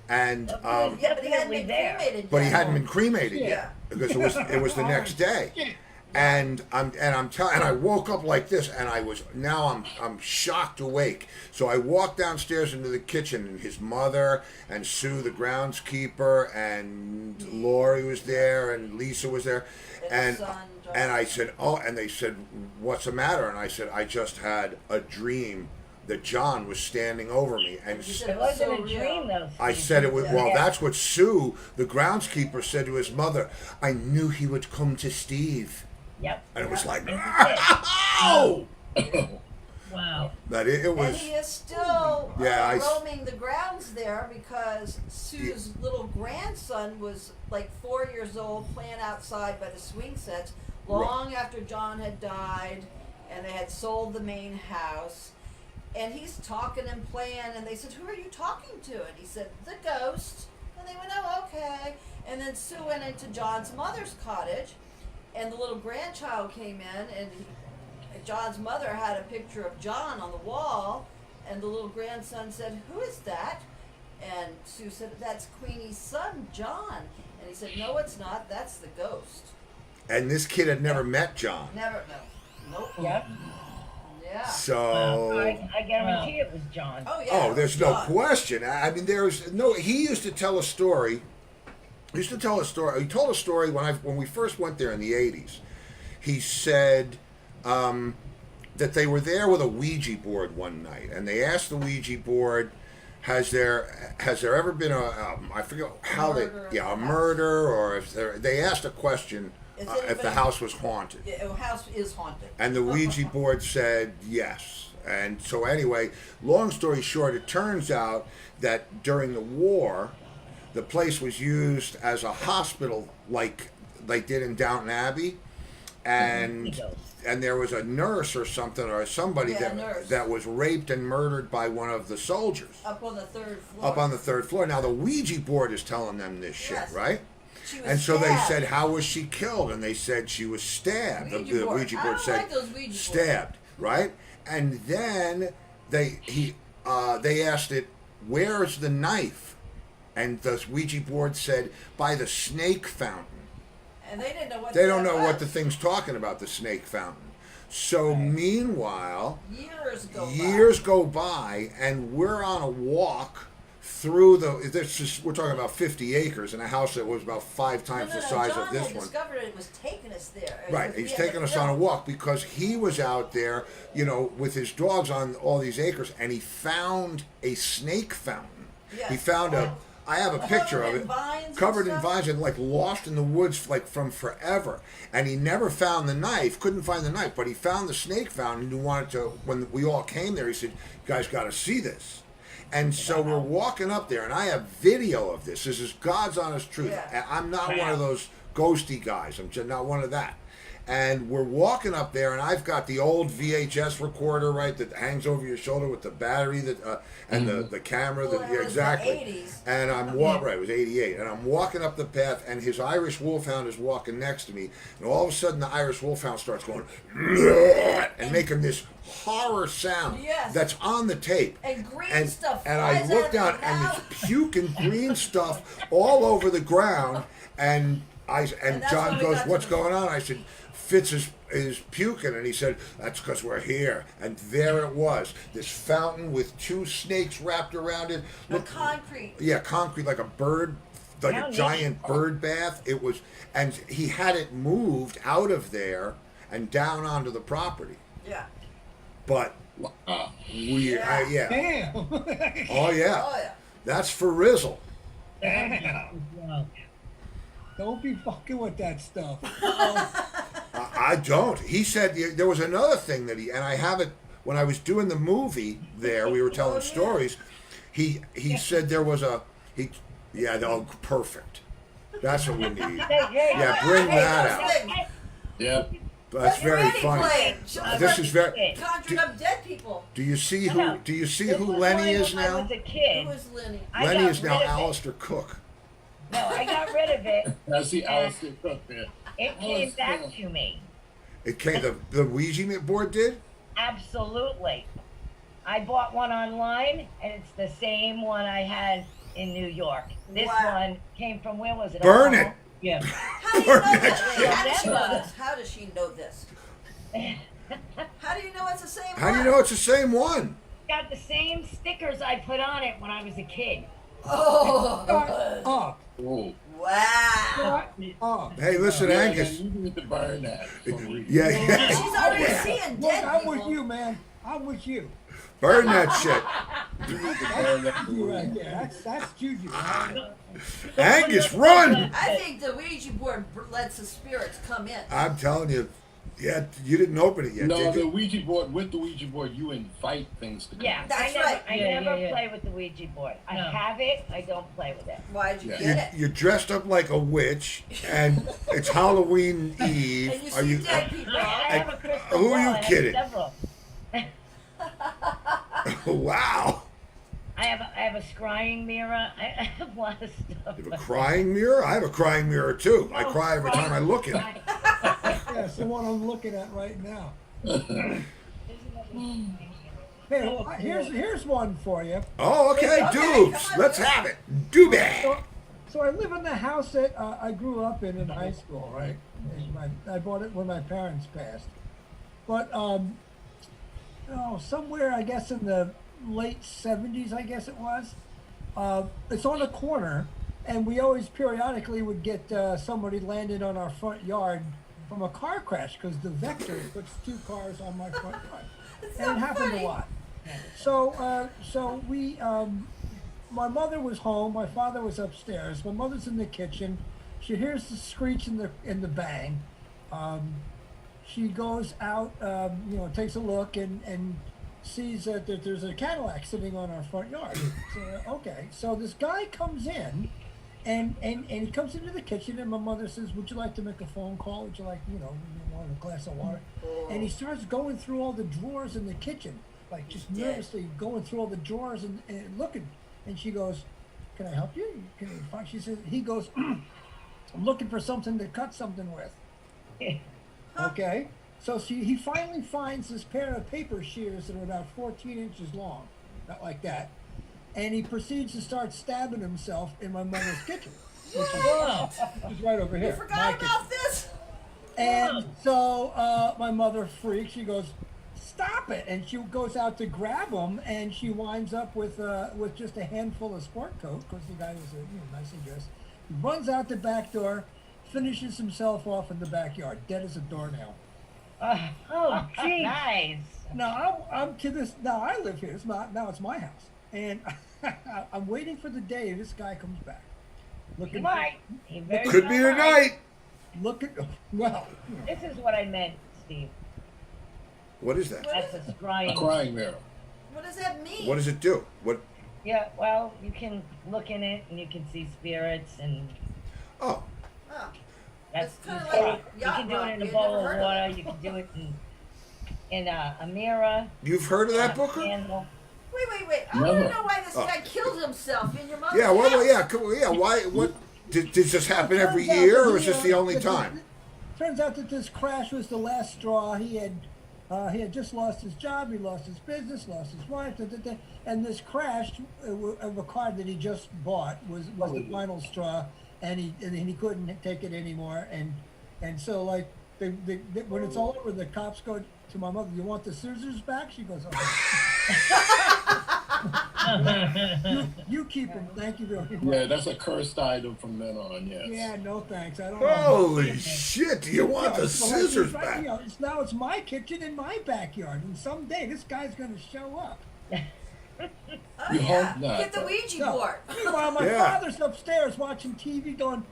Speaker 1: and
Speaker 2: Yeah, but he hadn't been
Speaker 8: there.
Speaker 2: cremated
Speaker 1: but he
Speaker 2: yet.
Speaker 1: hadn't been cremated yet because it was the next day. And I woke up like this, and I'm shocked awake. So I walked downstairs into the kitchen, and his mother and Sue, the groundskeeper, and Lori was there, and Lisa was there,
Speaker 2: And his son,
Speaker 1: and I said, oh, and they said, what's the matter? And I said, I just had a dream that John was standing over me, and
Speaker 2: You said
Speaker 8: It
Speaker 2: it was
Speaker 8: wasn't
Speaker 2: so
Speaker 8: a
Speaker 2: real.
Speaker 8: dream, though.
Speaker 1: I
Speaker 8: Steve.
Speaker 1: said it was, well,
Speaker 8: Yeah.
Speaker 1: that's what Sue, the groundskeeper, said to his mother. I knew he would come to Steve.
Speaker 8: Yep.
Speaker 1: And it was like,
Speaker 8: And he
Speaker 1: oh!
Speaker 4: Wow.
Speaker 1: But it
Speaker 2: And
Speaker 1: was,
Speaker 2: he is still roaming the grounds there because Sue's little grandson was like 4 years old playing outside by the swing sets long after John had died and they had sold the main house. And he's talking and playing, and they said, "Who are you talking to?" And he said, "The ghost." And they went, "Oh, okay." And then Sue went into John's mother's cottage, and the little grandchild came in, and John's mother had a picture of John on the wall, and the little grandson said, "Who is that?" And Sue said, "That's Queenie's son, John." And he said, "No, it's not. That's the ghost."
Speaker 1: and this kid had never met John.
Speaker 2: Never, no. Nope.
Speaker 8: Yep.
Speaker 2: Yeah.
Speaker 1: So,
Speaker 8: I guarantee it was John.
Speaker 2: Oh, yeah.
Speaker 1: oh, there's no
Speaker 2: John.
Speaker 1: question. I mean, there's no, he used to tell a story. He told a story when we first went there in the 80s. He said that they were there with a Ouija board one night, and they asked the Ouija board, has there ever been I forget how a murder, or if they asked a question if the house was haunted.
Speaker 2: Yeah, the house is haunted.
Speaker 1: And the Ouija board said yes. And so anyway, long story short, it turns out that during the war, the place was used as a hospital like they did in Downton Abbey. And there was a nurse or something or somebody that was raped and murdered by one of the soldiers.
Speaker 2: Up on the third floor.
Speaker 1: Up on the third floor. Now the Ouija board is telling them this shit,
Speaker 2: Yes.
Speaker 1: right?
Speaker 2: She was
Speaker 1: And so they
Speaker 2: stabbed.
Speaker 1: said, how was she killed? And they said she was stabbed.
Speaker 2: Ouija
Speaker 1: The
Speaker 2: board.
Speaker 1: Ouija
Speaker 2: I
Speaker 1: board
Speaker 2: don't
Speaker 1: said
Speaker 2: like those Ouija boards.
Speaker 1: stabbed, right? And then they asked it, where's the knife? And the Ouija board said, by the snake fountain.
Speaker 2: And they didn't know what
Speaker 1: They
Speaker 2: that
Speaker 1: don't know what
Speaker 2: was.
Speaker 1: the thing's talking about, the snake fountain. So meanwhile, years go by, and we're on a walk through we're talking about 50 acres in a house that was about 5 times the size
Speaker 2: John
Speaker 1: of this
Speaker 2: had
Speaker 1: one.
Speaker 2: discovered it was taking us there.
Speaker 1: Right, he's taking us on a walk because he was out there, with his dogs on all these acres, and he found a snake fountain.
Speaker 2: Yes.
Speaker 1: He found I have a picture of
Speaker 2: Covered in
Speaker 1: it,
Speaker 2: vines and
Speaker 1: covered in
Speaker 2: stuff?
Speaker 1: vines and like lost in the woods like from forever. And he never found the knife, couldn't find the knife, but he found the snake fountain and he wanted to, when we all came there, he said, "You guys got to see this." And so we're walking up there, and I have video of this. This is God's honest truth.
Speaker 2: Yeah.
Speaker 1: And I'm not one of those ghosty guys. I'm just not one of that. And we're walking up there, and I've got the old VHS recorder, right, that hangs over your shoulder with the battery and the camera.
Speaker 2: Well, it was the
Speaker 1: exactly.
Speaker 2: 80s.
Speaker 1: And I'm walking, right, it was 88. And I'm walking up the path, and his Irish wolfhound is walking next to me. And all of a sudden, the Irish wolfhound starts going, and making this horror sound
Speaker 2: Yes.
Speaker 1: that's on the tape.
Speaker 2: And green stuff
Speaker 1: And I
Speaker 2: flies
Speaker 1: look
Speaker 2: out
Speaker 1: down,
Speaker 2: of
Speaker 1: and
Speaker 2: the
Speaker 1: there's puking green stuff all over the ground. And
Speaker 2: that's
Speaker 1: John
Speaker 2: when we
Speaker 1: goes,
Speaker 2: got to
Speaker 1: "What's
Speaker 2: the-
Speaker 1: going on?" I said, "Fitz is puking," and he said, "That's because we're here." And there it was, this fountain with 2 snakes wrapped around it.
Speaker 2: A concrete.
Speaker 1: Yeah, concrete, like a bird, like
Speaker 8: How
Speaker 1: a
Speaker 8: neat.
Speaker 1: giant bird bath. It was, and he had it moved out of there and down onto the property.
Speaker 2: Yeah.
Speaker 1: But
Speaker 6: Wow.
Speaker 1: yeah.
Speaker 5: Damn.
Speaker 1: Oh yeah,
Speaker 2: Oh, yeah.
Speaker 1: that's for Rizzle.
Speaker 4: Wow.
Speaker 5: Don't be fucking with that stuff.
Speaker 1: I don't. He said there was another thing that and I have it when I was doing the movie there, we were telling stories. He said there was perfect. That's what we need. Yeah, bring that out.
Speaker 6: Yep.
Speaker 1: That's
Speaker 2: Let
Speaker 1: very
Speaker 2: Eddie
Speaker 1: funny.
Speaker 2: play it.
Speaker 1: This is very.
Speaker 2: Conjured up dead people.
Speaker 1: Do you see
Speaker 8: No.
Speaker 1: who? Do you see
Speaker 8: This
Speaker 1: who
Speaker 8: was
Speaker 1: Lenny
Speaker 8: mine
Speaker 1: is
Speaker 8: when I
Speaker 1: now?
Speaker 8: was a kid.
Speaker 2: Who is Lenny?
Speaker 8: I
Speaker 1: Lenny
Speaker 8: got
Speaker 1: is now
Speaker 8: rid of it.
Speaker 1: Alistair Cook.
Speaker 8: No, I got rid of it.
Speaker 6: I see Alistair Cook there.
Speaker 8: It came back to me.
Speaker 1: It came. The Ouija board did.
Speaker 8: Absolutely. I bought one online, and it's the same one I had in New York. This
Speaker 2: Wow.
Speaker 8: one came from, where was it?
Speaker 1: Burn
Speaker 8: Oklahoma?
Speaker 4: Yeah.
Speaker 2: How do you know that?
Speaker 8: Yeah.
Speaker 2: How does she know
Speaker 8: Remember.
Speaker 2: this? How does she know this? How do you know it's the same
Speaker 1: How do you
Speaker 2: one?
Speaker 1: know it's the same one?
Speaker 8: Got the same stickers I put on it when I was a kid.
Speaker 2: Oh.
Speaker 5: Up.
Speaker 6: Oh.
Speaker 2: Wow.
Speaker 5: Up.
Speaker 1: Hey, listen,
Speaker 6: Yeah,
Speaker 1: Angus.
Speaker 6: you need to burn that.
Speaker 1: Yeah, yeah.
Speaker 2: She's already seeing
Speaker 5: Look,
Speaker 2: dead
Speaker 5: I'm
Speaker 2: people.
Speaker 5: with you, man. I'm with you.
Speaker 1: Burn that shit.
Speaker 5: You right there. That's juju. Right?
Speaker 1: Angus, run!
Speaker 2: I think the Ouija board lets the spirits come in.
Speaker 1: I'm telling you, yeah, you didn't open it yet,
Speaker 6: No,
Speaker 1: did
Speaker 6: the
Speaker 1: you?
Speaker 6: Ouija board, with the Ouija board, you invite things to come.
Speaker 8: Yeah,
Speaker 2: That's
Speaker 8: I
Speaker 2: right.
Speaker 8: never
Speaker 4: Yeah.
Speaker 8: play with the Ouija board. I
Speaker 4: No.
Speaker 8: have it. I don't play with it.
Speaker 2: Why'd you
Speaker 6: Yeah.
Speaker 2: get it?
Speaker 1: You're dressed up like a witch, and it's Halloween Eve.
Speaker 2: And you
Speaker 1: Are
Speaker 2: see
Speaker 1: you?
Speaker 2: dead people.
Speaker 8: I have a crystal
Speaker 1: who are
Speaker 8: ball.
Speaker 1: you
Speaker 8: I have
Speaker 1: kidding?
Speaker 8: several.
Speaker 1: Wow.
Speaker 8: I have a scrying mirror. I have a lot of stuff.
Speaker 1: You have a crying mirror? I have a crying mirror too. I cry every time I look at it.
Speaker 5: Yeah, it's the one I'm looking at right now. Hey, well, here's one for you.
Speaker 1: Oh, okay,
Speaker 2: Okay,
Speaker 1: Dubes.
Speaker 2: come on,
Speaker 1: Let's
Speaker 2: do it.
Speaker 1: have it. Doobie.
Speaker 5: So I live in the house that I grew up in high school, right? I bought it when my parents passed. But somewhere I guess in the late '70s, I guess it was. It's on a corner, and we always periodically would get somebody landed on our front yard from a car crash because the Vector puts 2 cars on my front yard, and it happened a lot. So we. My mother was home. My father was upstairs. My mother's in the kitchen. She hears the screech and the bang. She goes out, takes a look and sees that there's a Cadillac sitting on our front yard. So, okay, so this guy comes in, and he comes into the kitchen, and my mother says, "Would you like to make a phone call? Would you like, want a glass of water?" And he starts going through all the drawers in the kitchen, like just nervously going through all the drawers and looking. And she goes, "Can I help you? Can you find?" She says, he goes, "I'm looking for something to cut something with." Okay, so he finally finds this pair of paper shears that are about 14 inches long, not like that, and he proceeds to start stabbing himself in my mother's kitchen, which is right over here.
Speaker 2: You
Speaker 5: my
Speaker 2: forgot
Speaker 5: kitchen.
Speaker 2: about this?
Speaker 5: And so my mother freaks. She goes, "Stop it!" And she goes out to grab him, and she winds up with just a handful of sport coat because the guy was nicely dressed. He runs out the back door, finishes himself off in the backyard, dead as a doornail.
Speaker 8: Oh, geez. Nice.
Speaker 5: Now I'm to this. Now I live here. Now it's my house, and I'm waiting for the day this guy comes back.
Speaker 8: He might. He very
Speaker 1: Could
Speaker 8: well
Speaker 1: be
Speaker 8: might.
Speaker 1: tonight.
Speaker 5: Look at well.
Speaker 8: This is what I meant, Steve.
Speaker 1: What is that?
Speaker 8: That's a
Speaker 6: A
Speaker 8: scrying.
Speaker 6: crying mirror.
Speaker 2: What does that mean?
Speaker 1: What does it do? What?
Speaker 8: Yeah, well, you can look in it and you can see spirits, and
Speaker 1: Oh,
Speaker 2: Oh.
Speaker 8: that's
Speaker 2: It's kinda
Speaker 8: you
Speaker 2: like
Speaker 8: can- you
Speaker 2: yacht
Speaker 8: can do
Speaker 2: rock.
Speaker 8: it in a
Speaker 2: You've
Speaker 8: bowl
Speaker 2: never
Speaker 8: of
Speaker 2: heard of
Speaker 8: water.
Speaker 2: it.
Speaker 8: You can do it in a mirror.
Speaker 1: you've heard of that,
Speaker 8: on a
Speaker 1: Booker?
Speaker 8: candle.
Speaker 2: Wait. I want
Speaker 6: Never.
Speaker 2: to know why this
Speaker 1: Oh.
Speaker 2: guy killed himself in your mother's
Speaker 1: Yeah. Well,
Speaker 2: house.
Speaker 1: yeah. Yeah. Why? What? Did this happen every
Speaker 5: Turns out
Speaker 1: year,
Speaker 5: that
Speaker 1: or is
Speaker 5: he,
Speaker 1: this the only
Speaker 5: that
Speaker 1: time?
Speaker 5: Turns out that this crash was the last straw. He had just lost his job. He lost his business, lost his wife, and this crash of a car that he just bought was the final straw, and he couldn't take it anymore. And so like when it's all over, the cops go to my mother, "You want the scissors back?" She goes, "Okay." you keep them. Thank you very much.
Speaker 6: Yeah, that's a cursed item from then on, yes.
Speaker 5: Yeah, no thanks. I don't know.
Speaker 1: Holy shit! Do you want the
Speaker 5: So
Speaker 1: scissors
Speaker 5: right,
Speaker 1: back?
Speaker 5: now it's my kitchen in my backyard, and someday this guy's going to show up.
Speaker 2: Oh,
Speaker 6: You
Speaker 2: yeah.
Speaker 6: hope not,
Speaker 2: Get the
Speaker 6: but-
Speaker 2: Ouija
Speaker 5: No.
Speaker 2: board.
Speaker 5: Meanwhile, my
Speaker 1: Yeah.
Speaker 5: father's upstairs watching TV, going,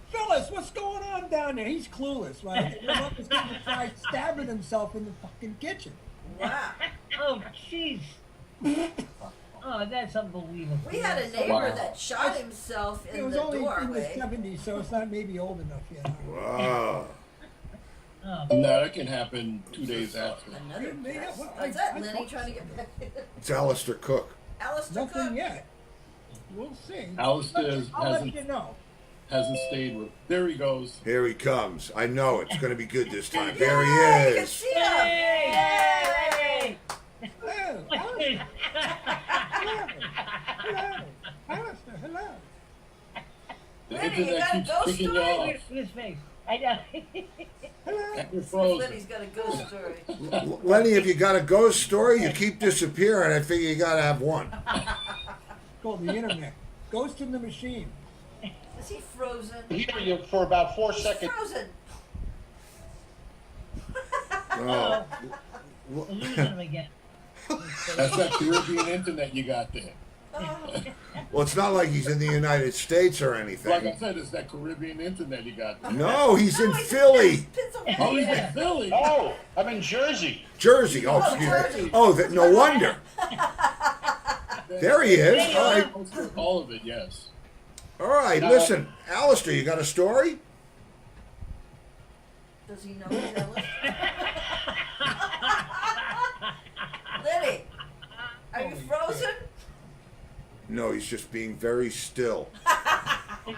Speaker 5: "Phyllis, what's going on down there?" He's clueless, right? My mother's going to try stabbing himself in the fucking kitchen.
Speaker 2: Wow.
Speaker 4: Oh, jeez. Oh, that's unbelievable.
Speaker 2: We had a neighbor
Speaker 6: Wow.
Speaker 2: that shot himself
Speaker 5: It
Speaker 2: in
Speaker 5: was
Speaker 2: the
Speaker 5: only in the
Speaker 2: doorway.
Speaker 5: 70s, so it's not maybe old enough yet.
Speaker 1: Wow.
Speaker 4: Oh,
Speaker 6: No, that can happen 2 days after.
Speaker 2: Another
Speaker 5: Yeah,
Speaker 2: guess.
Speaker 5: well,
Speaker 2: What's
Speaker 5: I
Speaker 2: that, Lenny
Speaker 5: thought
Speaker 2: trying to get back?
Speaker 1: It's Alistair Cook.
Speaker 2: Alistair
Speaker 5: Nothing
Speaker 2: Cook.
Speaker 5: yet. We'll see.
Speaker 6: Alistair
Speaker 5: I'll let you know.
Speaker 6: hasn't stayed with. There he goes.
Speaker 1: Here he comes. I know it's going to be good this time. There
Speaker 2: Yeah,
Speaker 1: he
Speaker 2: you can
Speaker 1: is.
Speaker 2: see him.
Speaker 8: Hey!
Speaker 5: Hello. Alistair. Hello. Alistair, hello.
Speaker 6: The
Speaker 2: Lenny, you
Speaker 6: internet
Speaker 2: got a
Speaker 6: keeps
Speaker 2: ghost
Speaker 6: kicking you
Speaker 2: story?
Speaker 6: off.
Speaker 4: look at his face.
Speaker 8: I know.
Speaker 5: Hello.
Speaker 6: You're frozen.
Speaker 2: Lenny's got a ghost story.
Speaker 1: Lenny, if you got a ghost story, you keep disappearing. I figure you got to have one.
Speaker 5: Called the internet. Ghost in the machine.
Speaker 2: Is he frozen?
Speaker 9: Hear you for about 4
Speaker 2: He's
Speaker 9: seconds.
Speaker 2: frozen.
Speaker 1: Oh.
Speaker 4: We're losing him again.
Speaker 6: That's that Caribbean internet you got there.
Speaker 1: Well, it's not like he's in the United States or
Speaker 6: Like I
Speaker 1: anything.
Speaker 6: said, it's that Caribbean internet you got there.
Speaker 1: No, he's in
Speaker 2: No, he's
Speaker 1: Philly,
Speaker 2: Pennsylvania.
Speaker 6: Oh, he's in Philly.
Speaker 9: Oh, I'm in Jersey.
Speaker 1: Jersey. Oh,
Speaker 2: Oh,
Speaker 1: excuse
Speaker 2: Jersey.
Speaker 1: me. Oh, no wonder. There he is. All right.
Speaker 6: All of it, yes.
Speaker 1: All right. Listen, Alistair, you got a story?
Speaker 2: Does he know he's Ellis? Liddy, are you frozen?
Speaker 1: No, he's just being very still.
Speaker 5: He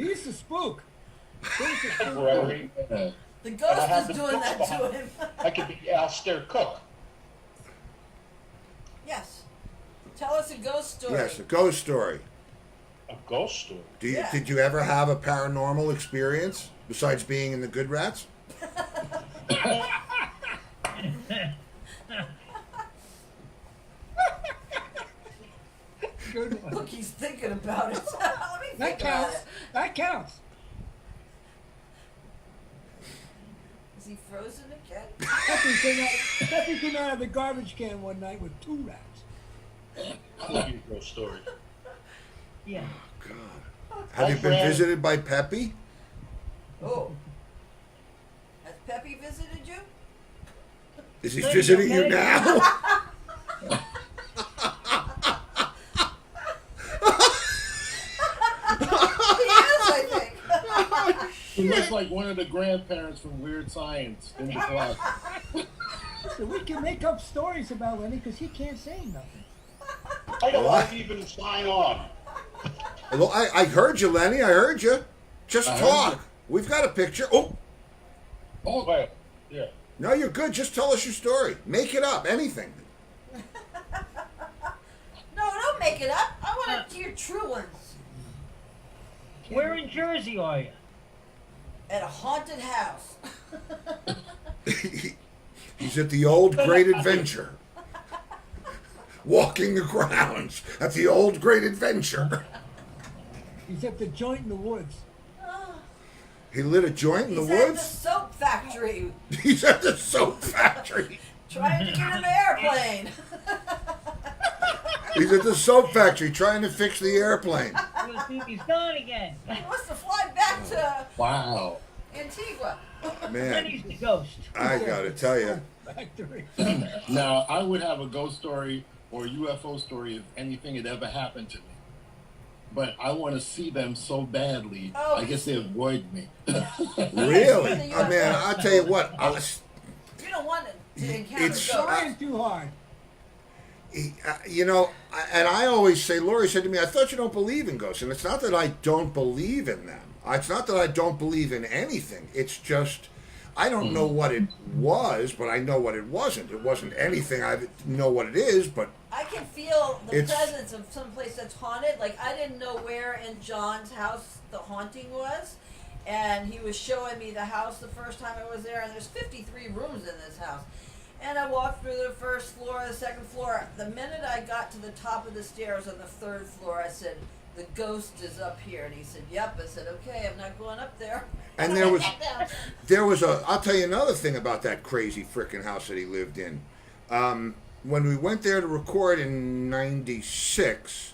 Speaker 5: used to spook. He used to spook.
Speaker 9: Temporary.
Speaker 2: The ghost is doing that to him.
Speaker 9: I could be Alistair Cook.
Speaker 2: Yes. Tell us a ghost story.
Speaker 1: Yes, a ghost story.
Speaker 9: A ghost story.
Speaker 2: Yeah.
Speaker 1: Did you ever have a paranormal experience besides being in the Good Rats?
Speaker 5: Good one.
Speaker 2: Look, he's thinking about it. Let me
Speaker 5: That
Speaker 2: think about
Speaker 5: counts.
Speaker 2: it.
Speaker 5: That counts.
Speaker 2: Is he frozen again?
Speaker 5: Peppy came out of the garbage can one night with 2 rats.
Speaker 9: I'll give you a ghost story.
Speaker 4: Yeah.
Speaker 1: God. Have you been
Speaker 9: friend.
Speaker 1: visited by Peppy?
Speaker 2: Oh. Has Peppy visited you?
Speaker 1: Is he
Speaker 4: Lady,
Speaker 1: visiting you
Speaker 4: okay?
Speaker 1: now?
Speaker 2: He is, I think.
Speaker 6: He looks like one of the grandparents from Weird Science in the class.
Speaker 5: So we can make up stories about Lenny because he can't say nothing.
Speaker 9: I don't even sign on.
Speaker 1: Well, I heard you, Lenny. I heard you. Just
Speaker 6: I heard
Speaker 1: talk.
Speaker 6: you.
Speaker 1: We've got a picture. Oh,
Speaker 6: Oh,
Speaker 9: Wait, yeah.
Speaker 1: no, you're good. Just tell us your story. Make it up. Anything.
Speaker 2: No, don't make it up. I want to hear true ones.
Speaker 4: Where in Jersey are you?
Speaker 2: At a haunted house.
Speaker 1: He's at the old Great Adventure. Walking the grounds at the old Great Adventure.
Speaker 5: He's at the joint in the woods.
Speaker 1: He lit a joint in the
Speaker 2: He's at the
Speaker 1: woods.
Speaker 2: soap factory
Speaker 1: He's at the soap factory.
Speaker 2: trying to get an airplane.
Speaker 1: He's at the soap factory trying to fix the airplane.
Speaker 4: He's gone again.
Speaker 2: He wants to fly back to
Speaker 6: wow.
Speaker 2: Antigua.
Speaker 1: Man,
Speaker 4: Lenny's the ghost.
Speaker 1: I gotta tell you.
Speaker 5: Factory.
Speaker 6: Now, I would have a ghost story or a UFO story if anything had ever happened to me. But I want to see them so badly,
Speaker 2: Oh,
Speaker 6: I guess they avoid me.
Speaker 1: Really? I mean, I'll tell you what.
Speaker 2: You don't want to encounter
Speaker 1: It's-
Speaker 2: ghosts.
Speaker 5: Trying too hard.
Speaker 1: You know, and I always say, Lori said to me, I thought you don't believe in ghosts. And it's not that I don't believe in them. It's not that I don't believe in anything. It's just, I don't know what it was, but I know what it wasn't. It wasn't anything. I know what it is, but
Speaker 2: I can feel the
Speaker 1: It's-
Speaker 2: presence of some place that's haunted. Like, I didn't know where in John's house the haunting was. And he was showing me the house the first time I was there. And there's 53 rooms in this house. And I walked through the first floor, the second floor. The minute I got to the top of the stairs on the third floor, I said, the ghost is up here. And he said, yep. I said, okay, I'm not going up there.
Speaker 1: And there was I'll tell you another thing about that crazy frickin' house that he lived in. When we went there to record in '96,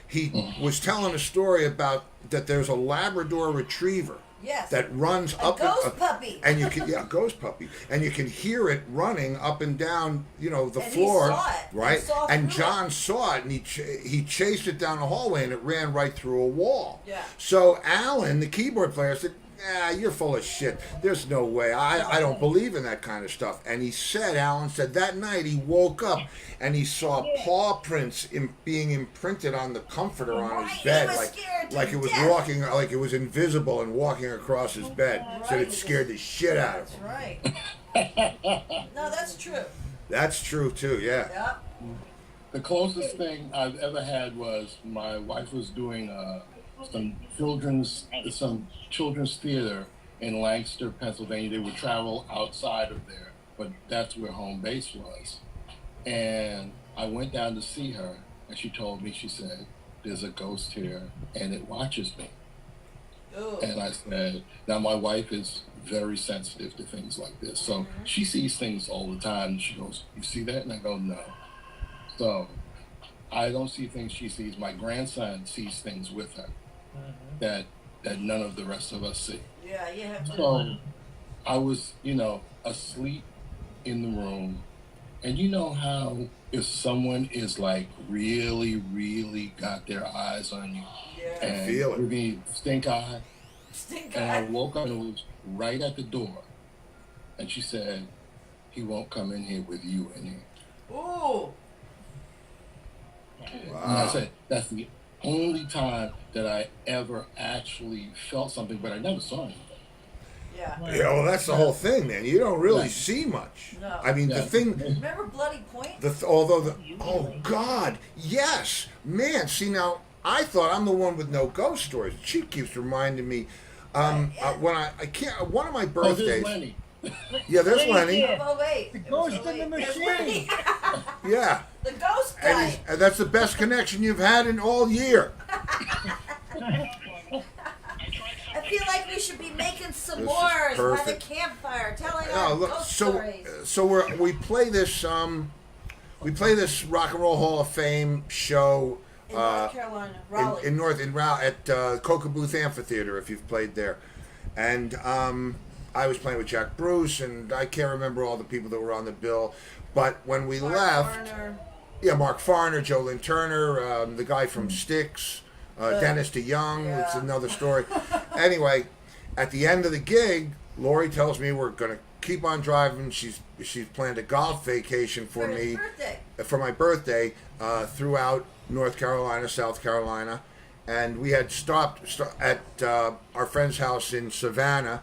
Speaker 1: he was telling a story about that there's a Labrador Retriever
Speaker 2: Yes.
Speaker 1: that runs
Speaker 2: A
Speaker 1: up
Speaker 2: ghost puppy.
Speaker 1: and you can ghost puppy, and you can hear it running up and down, the
Speaker 2: And he
Speaker 1: floor,
Speaker 2: saw it.
Speaker 1: right?
Speaker 2: He saw
Speaker 1: And
Speaker 2: through it.
Speaker 1: John saw it, and he chased it down the hallway, and it ran right through a wall.
Speaker 2: Yeah.
Speaker 1: So Alan, the keyboard player, said, you're full of shit. There's no way. I don't believe in that kind of stuff. And Alan said that night he woke up and he saw paw prints being imprinted on the comforter on his
Speaker 2: Right,
Speaker 1: bed,
Speaker 2: he was scared to
Speaker 1: like it was
Speaker 2: death.
Speaker 1: walking, like it was invisible and walking across his bed. Said
Speaker 2: Right.
Speaker 1: it scared the shit out of
Speaker 2: That's
Speaker 1: him.
Speaker 2: right. No, that's true.
Speaker 1: That's true too. Yeah.
Speaker 2: Yep.
Speaker 6: The closest thing I've ever had was my wife was doing some children's theater in Lancaster, Pennsylvania. They would travel outside of there, but that's where home base was. And I went down to see her, and she told me, she said, there's a ghost here, and it watches me.
Speaker 2: Ooh.
Speaker 6: And I said, now my wife is very sensitive to things like this. So she sees things all the time. And she goes, you see that? And I go, no. So I don't see things she sees. My grandson sees things with her that none of the rest of us see.
Speaker 2: Yeah, you have to.
Speaker 6: So I was, asleep in the room. And you know how if someone is like really, really got their eyes on you
Speaker 2: Yeah.
Speaker 6: and
Speaker 1: feel it.
Speaker 6: really stink eye,
Speaker 2: Stink
Speaker 6: and I
Speaker 2: eye.
Speaker 6: woke up and it was right at the door. And she said, he won't come in here with you in here.
Speaker 2: Ooh.
Speaker 6: And I said, that's the only time that I ever actually felt something, but I never saw anything.
Speaker 2: Yeah.
Speaker 1: Yeah, well, that's the whole thing, man. You don't really
Speaker 6: Yeah.
Speaker 1: see much.
Speaker 2: No.
Speaker 1: I mean,
Speaker 6: Yeah.
Speaker 1: the thing.
Speaker 2: Remember Bloody Point?
Speaker 1: Oh God, yes, man. See now, I thought I'm the one with no ghost stories. She keeps reminding me. When I can't. One of my
Speaker 6: Oh, there's
Speaker 1: birthdays.
Speaker 6: Lenny.
Speaker 1: Yeah, there's
Speaker 4: Lenny
Speaker 1: Lenny.
Speaker 4: did.
Speaker 2: Oh wait.
Speaker 5: The ghost in the
Speaker 2: There's
Speaker 5: machine.
Speaker 2: Lenny.
Speaker 1: Yeah,
Speaker 2: The ghost
Speaker 1: and,
Speaker 2: guy.
Speaker 1: and that's the best connection you've had in all year.
Speaker 2: I feel like we should be making s'mores
Speaker 1: is
Speaker 2: by the
Speaker 1: perfect.
Speaker 2: campfire, telling
Speaker 1: Oh,
Speaker 2: our
Speaker 1: look,
Speaker 2: ghost
Speaker 1: so
Speaker 2: stories.
Speaker 1: we play this Rock and Roll Hall of Fame show.
Speaker 2: In North Carolina, Raleigh.
Speaker 1: At Coca Booth Amphitheater, if you've played there, and I was playing with Jack Bruce, and I can't remember all the people that were on the bill, but when we
Speaker 2: Mark
Speaker 1: left,
Speaker 2: Warner.
Speaker 1: yeah, Mark Farner, Joe Lynn Turner, the guy from Styx, Dennis DeYoung, it's
Speaker 2: Yeah.
Speaker 1: another story. Anyway, at the end of the gig, Lori tells me we're gonna keep on driving. She's planned a golf vacation for
Speaker 2: For his
Speaker 1: me
Speaker 2: birthday.
Speaker 1: for my birthday throughout North Carolina, South Carolina, and we had stopped at our friend's house in Savannah,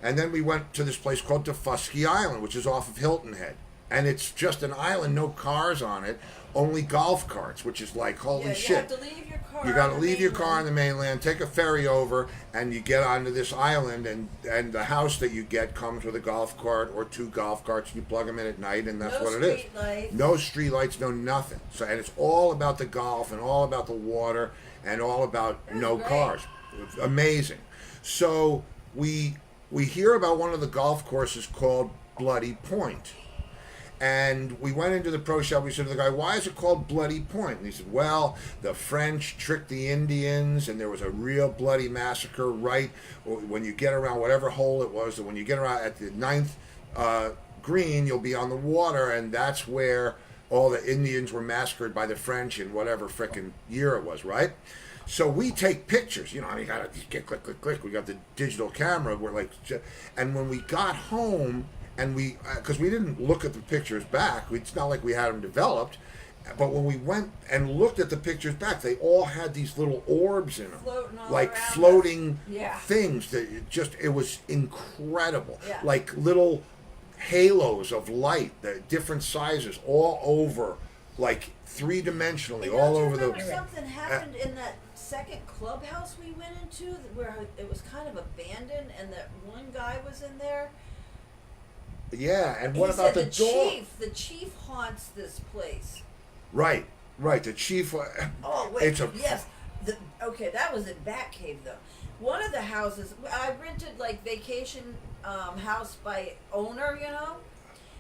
Speaker 1: and then we went to this place called Tefusky Island, which is off of Hilton Head, and it's just an island, no cars on it, only golf carts, which is like holy
Speaker 2: Yeah,
Speaker 1: shit.
Speaker 2: you have to leave your car.
Speaker 1: You got to
Speaker 2: on the
Speaker 1: leave your car on
Speaker 2: mainland.
Speaker 1: the mainland, take a ferry over, and you get onto this island, and the house that you get comes with a golf cart or two golf carts. You plug them in at night, and that's
Speaker 2: No
Speaker 1: what it is.
Speaker 2: street lights.
Speaker 1: No street lights, no nothing. So, and it's all about the golf and all about the water and all about
Speaker 2: It was
Speaker 1: no
Speaker 2: great.
Speaker 1: cars. It's amazing. So we hear about one of the golf courses called Bloody Point. And we went into the pro shop. We said to the guy, why is it called Bloody Point? And he said, well, the French tricked the Indians, and there was a real bloody massacre right when you get around whatever hole it was. When you get around at the ninth green, you'll be on the water, and that's where all the Indians were massacred by the French in whatever frickin' year it was, right? So we take pictures, you gotta get click, click, click. We got the digital camera. We're like, and when we got home, and because we didn't look at the pictures back, it's not like we had them developed, but when we went and looked at the pictures back, they all had these little orbs in them,
Speaker 2: Floating all
Speaker 1: like
Speaker 2: around
Speaker 1: floating
Speaker 2: us. Yeah.
Speaker 1: things that it was incredible,
Speaker 2: Yeah.
Speaker 1: like little halos of light, different sizes, all over, like three-dimensionally,
Speaker 2: And
Speaker 1: all
Speaker 2: don't you
Speaker 1: over the.
Speaker 2: remember something happened in that second clubhouse we went into where it was kind of abandoned, and that one guy was in there.
Speaker 1: Yeah, and what
Speaker 2: He
Speaker 1: about
Speaker 2: said
Speaker 1: the door?
Speaker 2: The chief haunts this place.
Speaker 1: Right. The chief.
Speaker 2: Oh wait,
Speaker 1: It's a-
Speaker 2: yes. Okay, that was in Batcave though. One of the houses I rented, like vacation house by owner,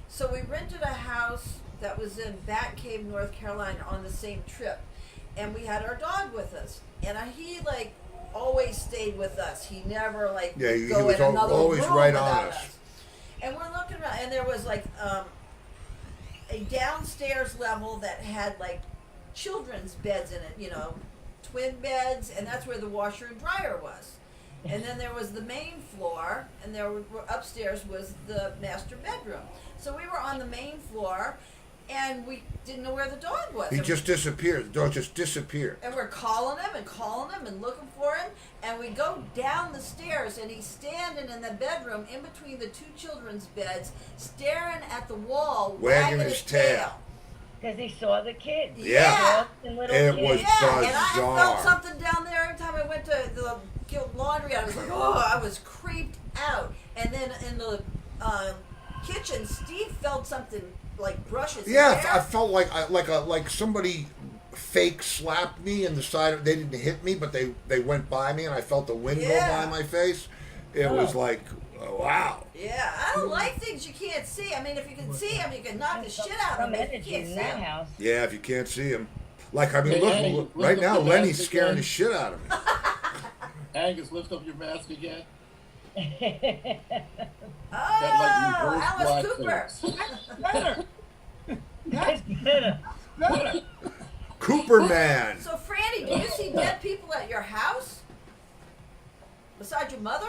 Speaker 2: So we rented a house that was in Batcave, North Carolina, on the same trip, and we had our dog with us, and he like always stayed with us. He never like
Speaker 1: Yeah,
Speaker 2: would
Speaker 1: he
Speaker 2: go
Speaker 1: was
Speaker 2: in another
Speaker 1: always
Speaker 2: room
Speaker 1: right
Speaker 2: without
Speaker 1: on us.
Speaker 2: And we're looking around, and there was like a downstairs level that had like children's beds in it, twin beds, and that's where the washer and dryer was. And then there was the main floor, and upstairs was the master bedroom. So we were on the main floor, and we didn't know where the dog was.
Speaker 1: He just disappeared. The dog just disappeared.
Speaker 2: And we're calling him and looking for him, and we go down the stairs, and he's standing in the bedroom in between the two children's beds, staring at the wall,
Speaker 1: Wagging
Speaker 2: wagging
Speaker 1: his
Speaker 2: his
Speaker 1: tail.
Speaker 2: tail.
Speaker 8: Because he saw the kids.
Speaker 1: Yeah.
Speaker 8: Dogs and little
Speaker 1: It
Speaker 8: kids.
Speaker 1: was
Speaker 2: Yeah, and I
Speaker 1: bizarre.
Speaker 2: felt something down there every time I went to the guild laundry. I was like, oh, I was creeped out. And then in the kitchen, Steve felt something like brush his
Speaker 1: Yeah,
Speaker 2: hair.
Speaker 1: I felt like somebody fake slapped me in the side. They didn't hit me, but they went by me, and I felt the wind go
Speaker 2: Yeah.
Speaker 1: by my face. It was like, oh, wow.
Speaker 2: Yeah, I don't like things you can't see. I mean, if you can see them, you can knock the shit out of
Speaker 8: Some
Speaker 2: them. If you
Speaker 8: energy
Speaker 2: can't
Speaker 8: in
Speaker 2: see
Speaker 8: that
Speaker 2: 'em.
Speaker 8: house.
Speaker 1: Yeah, if you can't see him. Like, I mean,
Speaker 6: Hey,
Speaker 1: look,
Speaker 6: Angus,
Speaker 1: look,
Speaker 6: lift
Speaker 1: right
Speaker 6: up
Speaker 1: now,
Speaker 6: your
Speaker 1: Lenny's
Speaker 6: mask
Speaker 1: scaring
Speaker 6: again.
Speaker 1: the shit out of me.
Speaker 6: Angus, lift up your mask again.
Speaker 2: Oh,
Speaker 6: That like
Speaker 2: Alice
Speaker 6: reverse
Speaker 2: Cooper.
Speaker 6: blackface.
Speaker 5: Better.
Speaker 4: It's better.
Speaker 5: Better.
Speaker 1: Cooper Man.
Speaker 2: So, Franny, do you see dead people at your house? Besides your mother?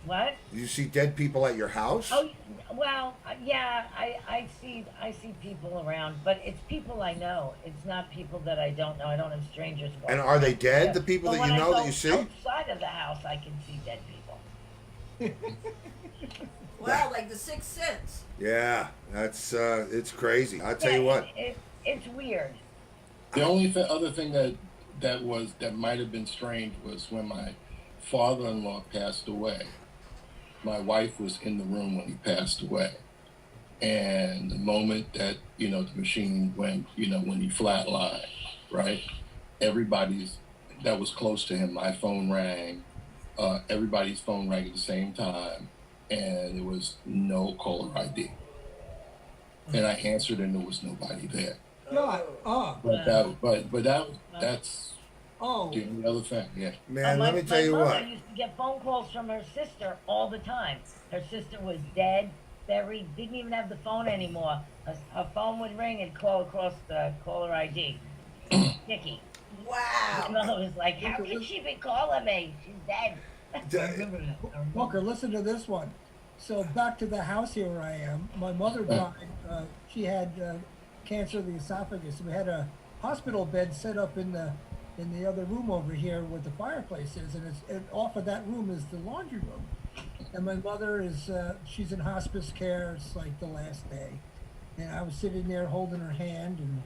Speaker 8: What?
Speaker 1: You see dead people at your house?
Speaker 8: Oh, well, yeah, I see people around, but it's people I know. It's not people that I don't know. I don't have strangers.
Speaker 1: And
Speaker 8: walking
Speaker 1: are they
Speaker 8: around.
Speaker 1: dead,
Speaker 8: Yeah.
Speaker 1: the people
Speaker 8: But
Speaker 1: that
Speaker 8: when
Speaker 1: you
Speaker 8: I
Speaker 1: know that
Speaker 8: go
Speaker 1: you see?
Speaker 8: outside of the house, I can see dead people.
Speaker 2: Wow, like the Sixth Sense.
Speaker 1: Yeah, that's it's crazy. I tell you what.
Speaker 8: It's weird.
Speaker 6: The only other thing that might have been strange was when my father-in-law passed away. My wife was in the room when he passed away, and the moment that the machine went, when he flatlined, right? Everybody's that was close to him. My phone rang. Everybody's phone rang at the same time, and there was no caller ID. And I answered, and there was nobody there.
Speaker 5: God. Oh.
Speaker 6: That's
Speaker 5: Oh.
Speaker 6: the only other thing. Yeah.
Speaker 1: Man, let me tell you
Speaker 8: my mother
Speaker 1: what.
Speaker 8: used to get phone calls from her sister all the time. Her sister was dead, buried, didn't even have the phone anymore. Her phone would ring and call across the caller ID. Nikki.
Speaker 2: Wow.
Speaker 8: My mother was like, how can she be calling me? She's dead.
Speaker 4: I remember that. I remember.
Speaker 5: Walker, listen to this one. So back to the house here where I am. My mother died. She had cancer of the esophagus. We had a hospital bed set up in the other room over here where the fireplace is, and off of that room is the laundry room. And my mother is she's in hospice care. It's like the last day, and I was sitting there holding her hand, and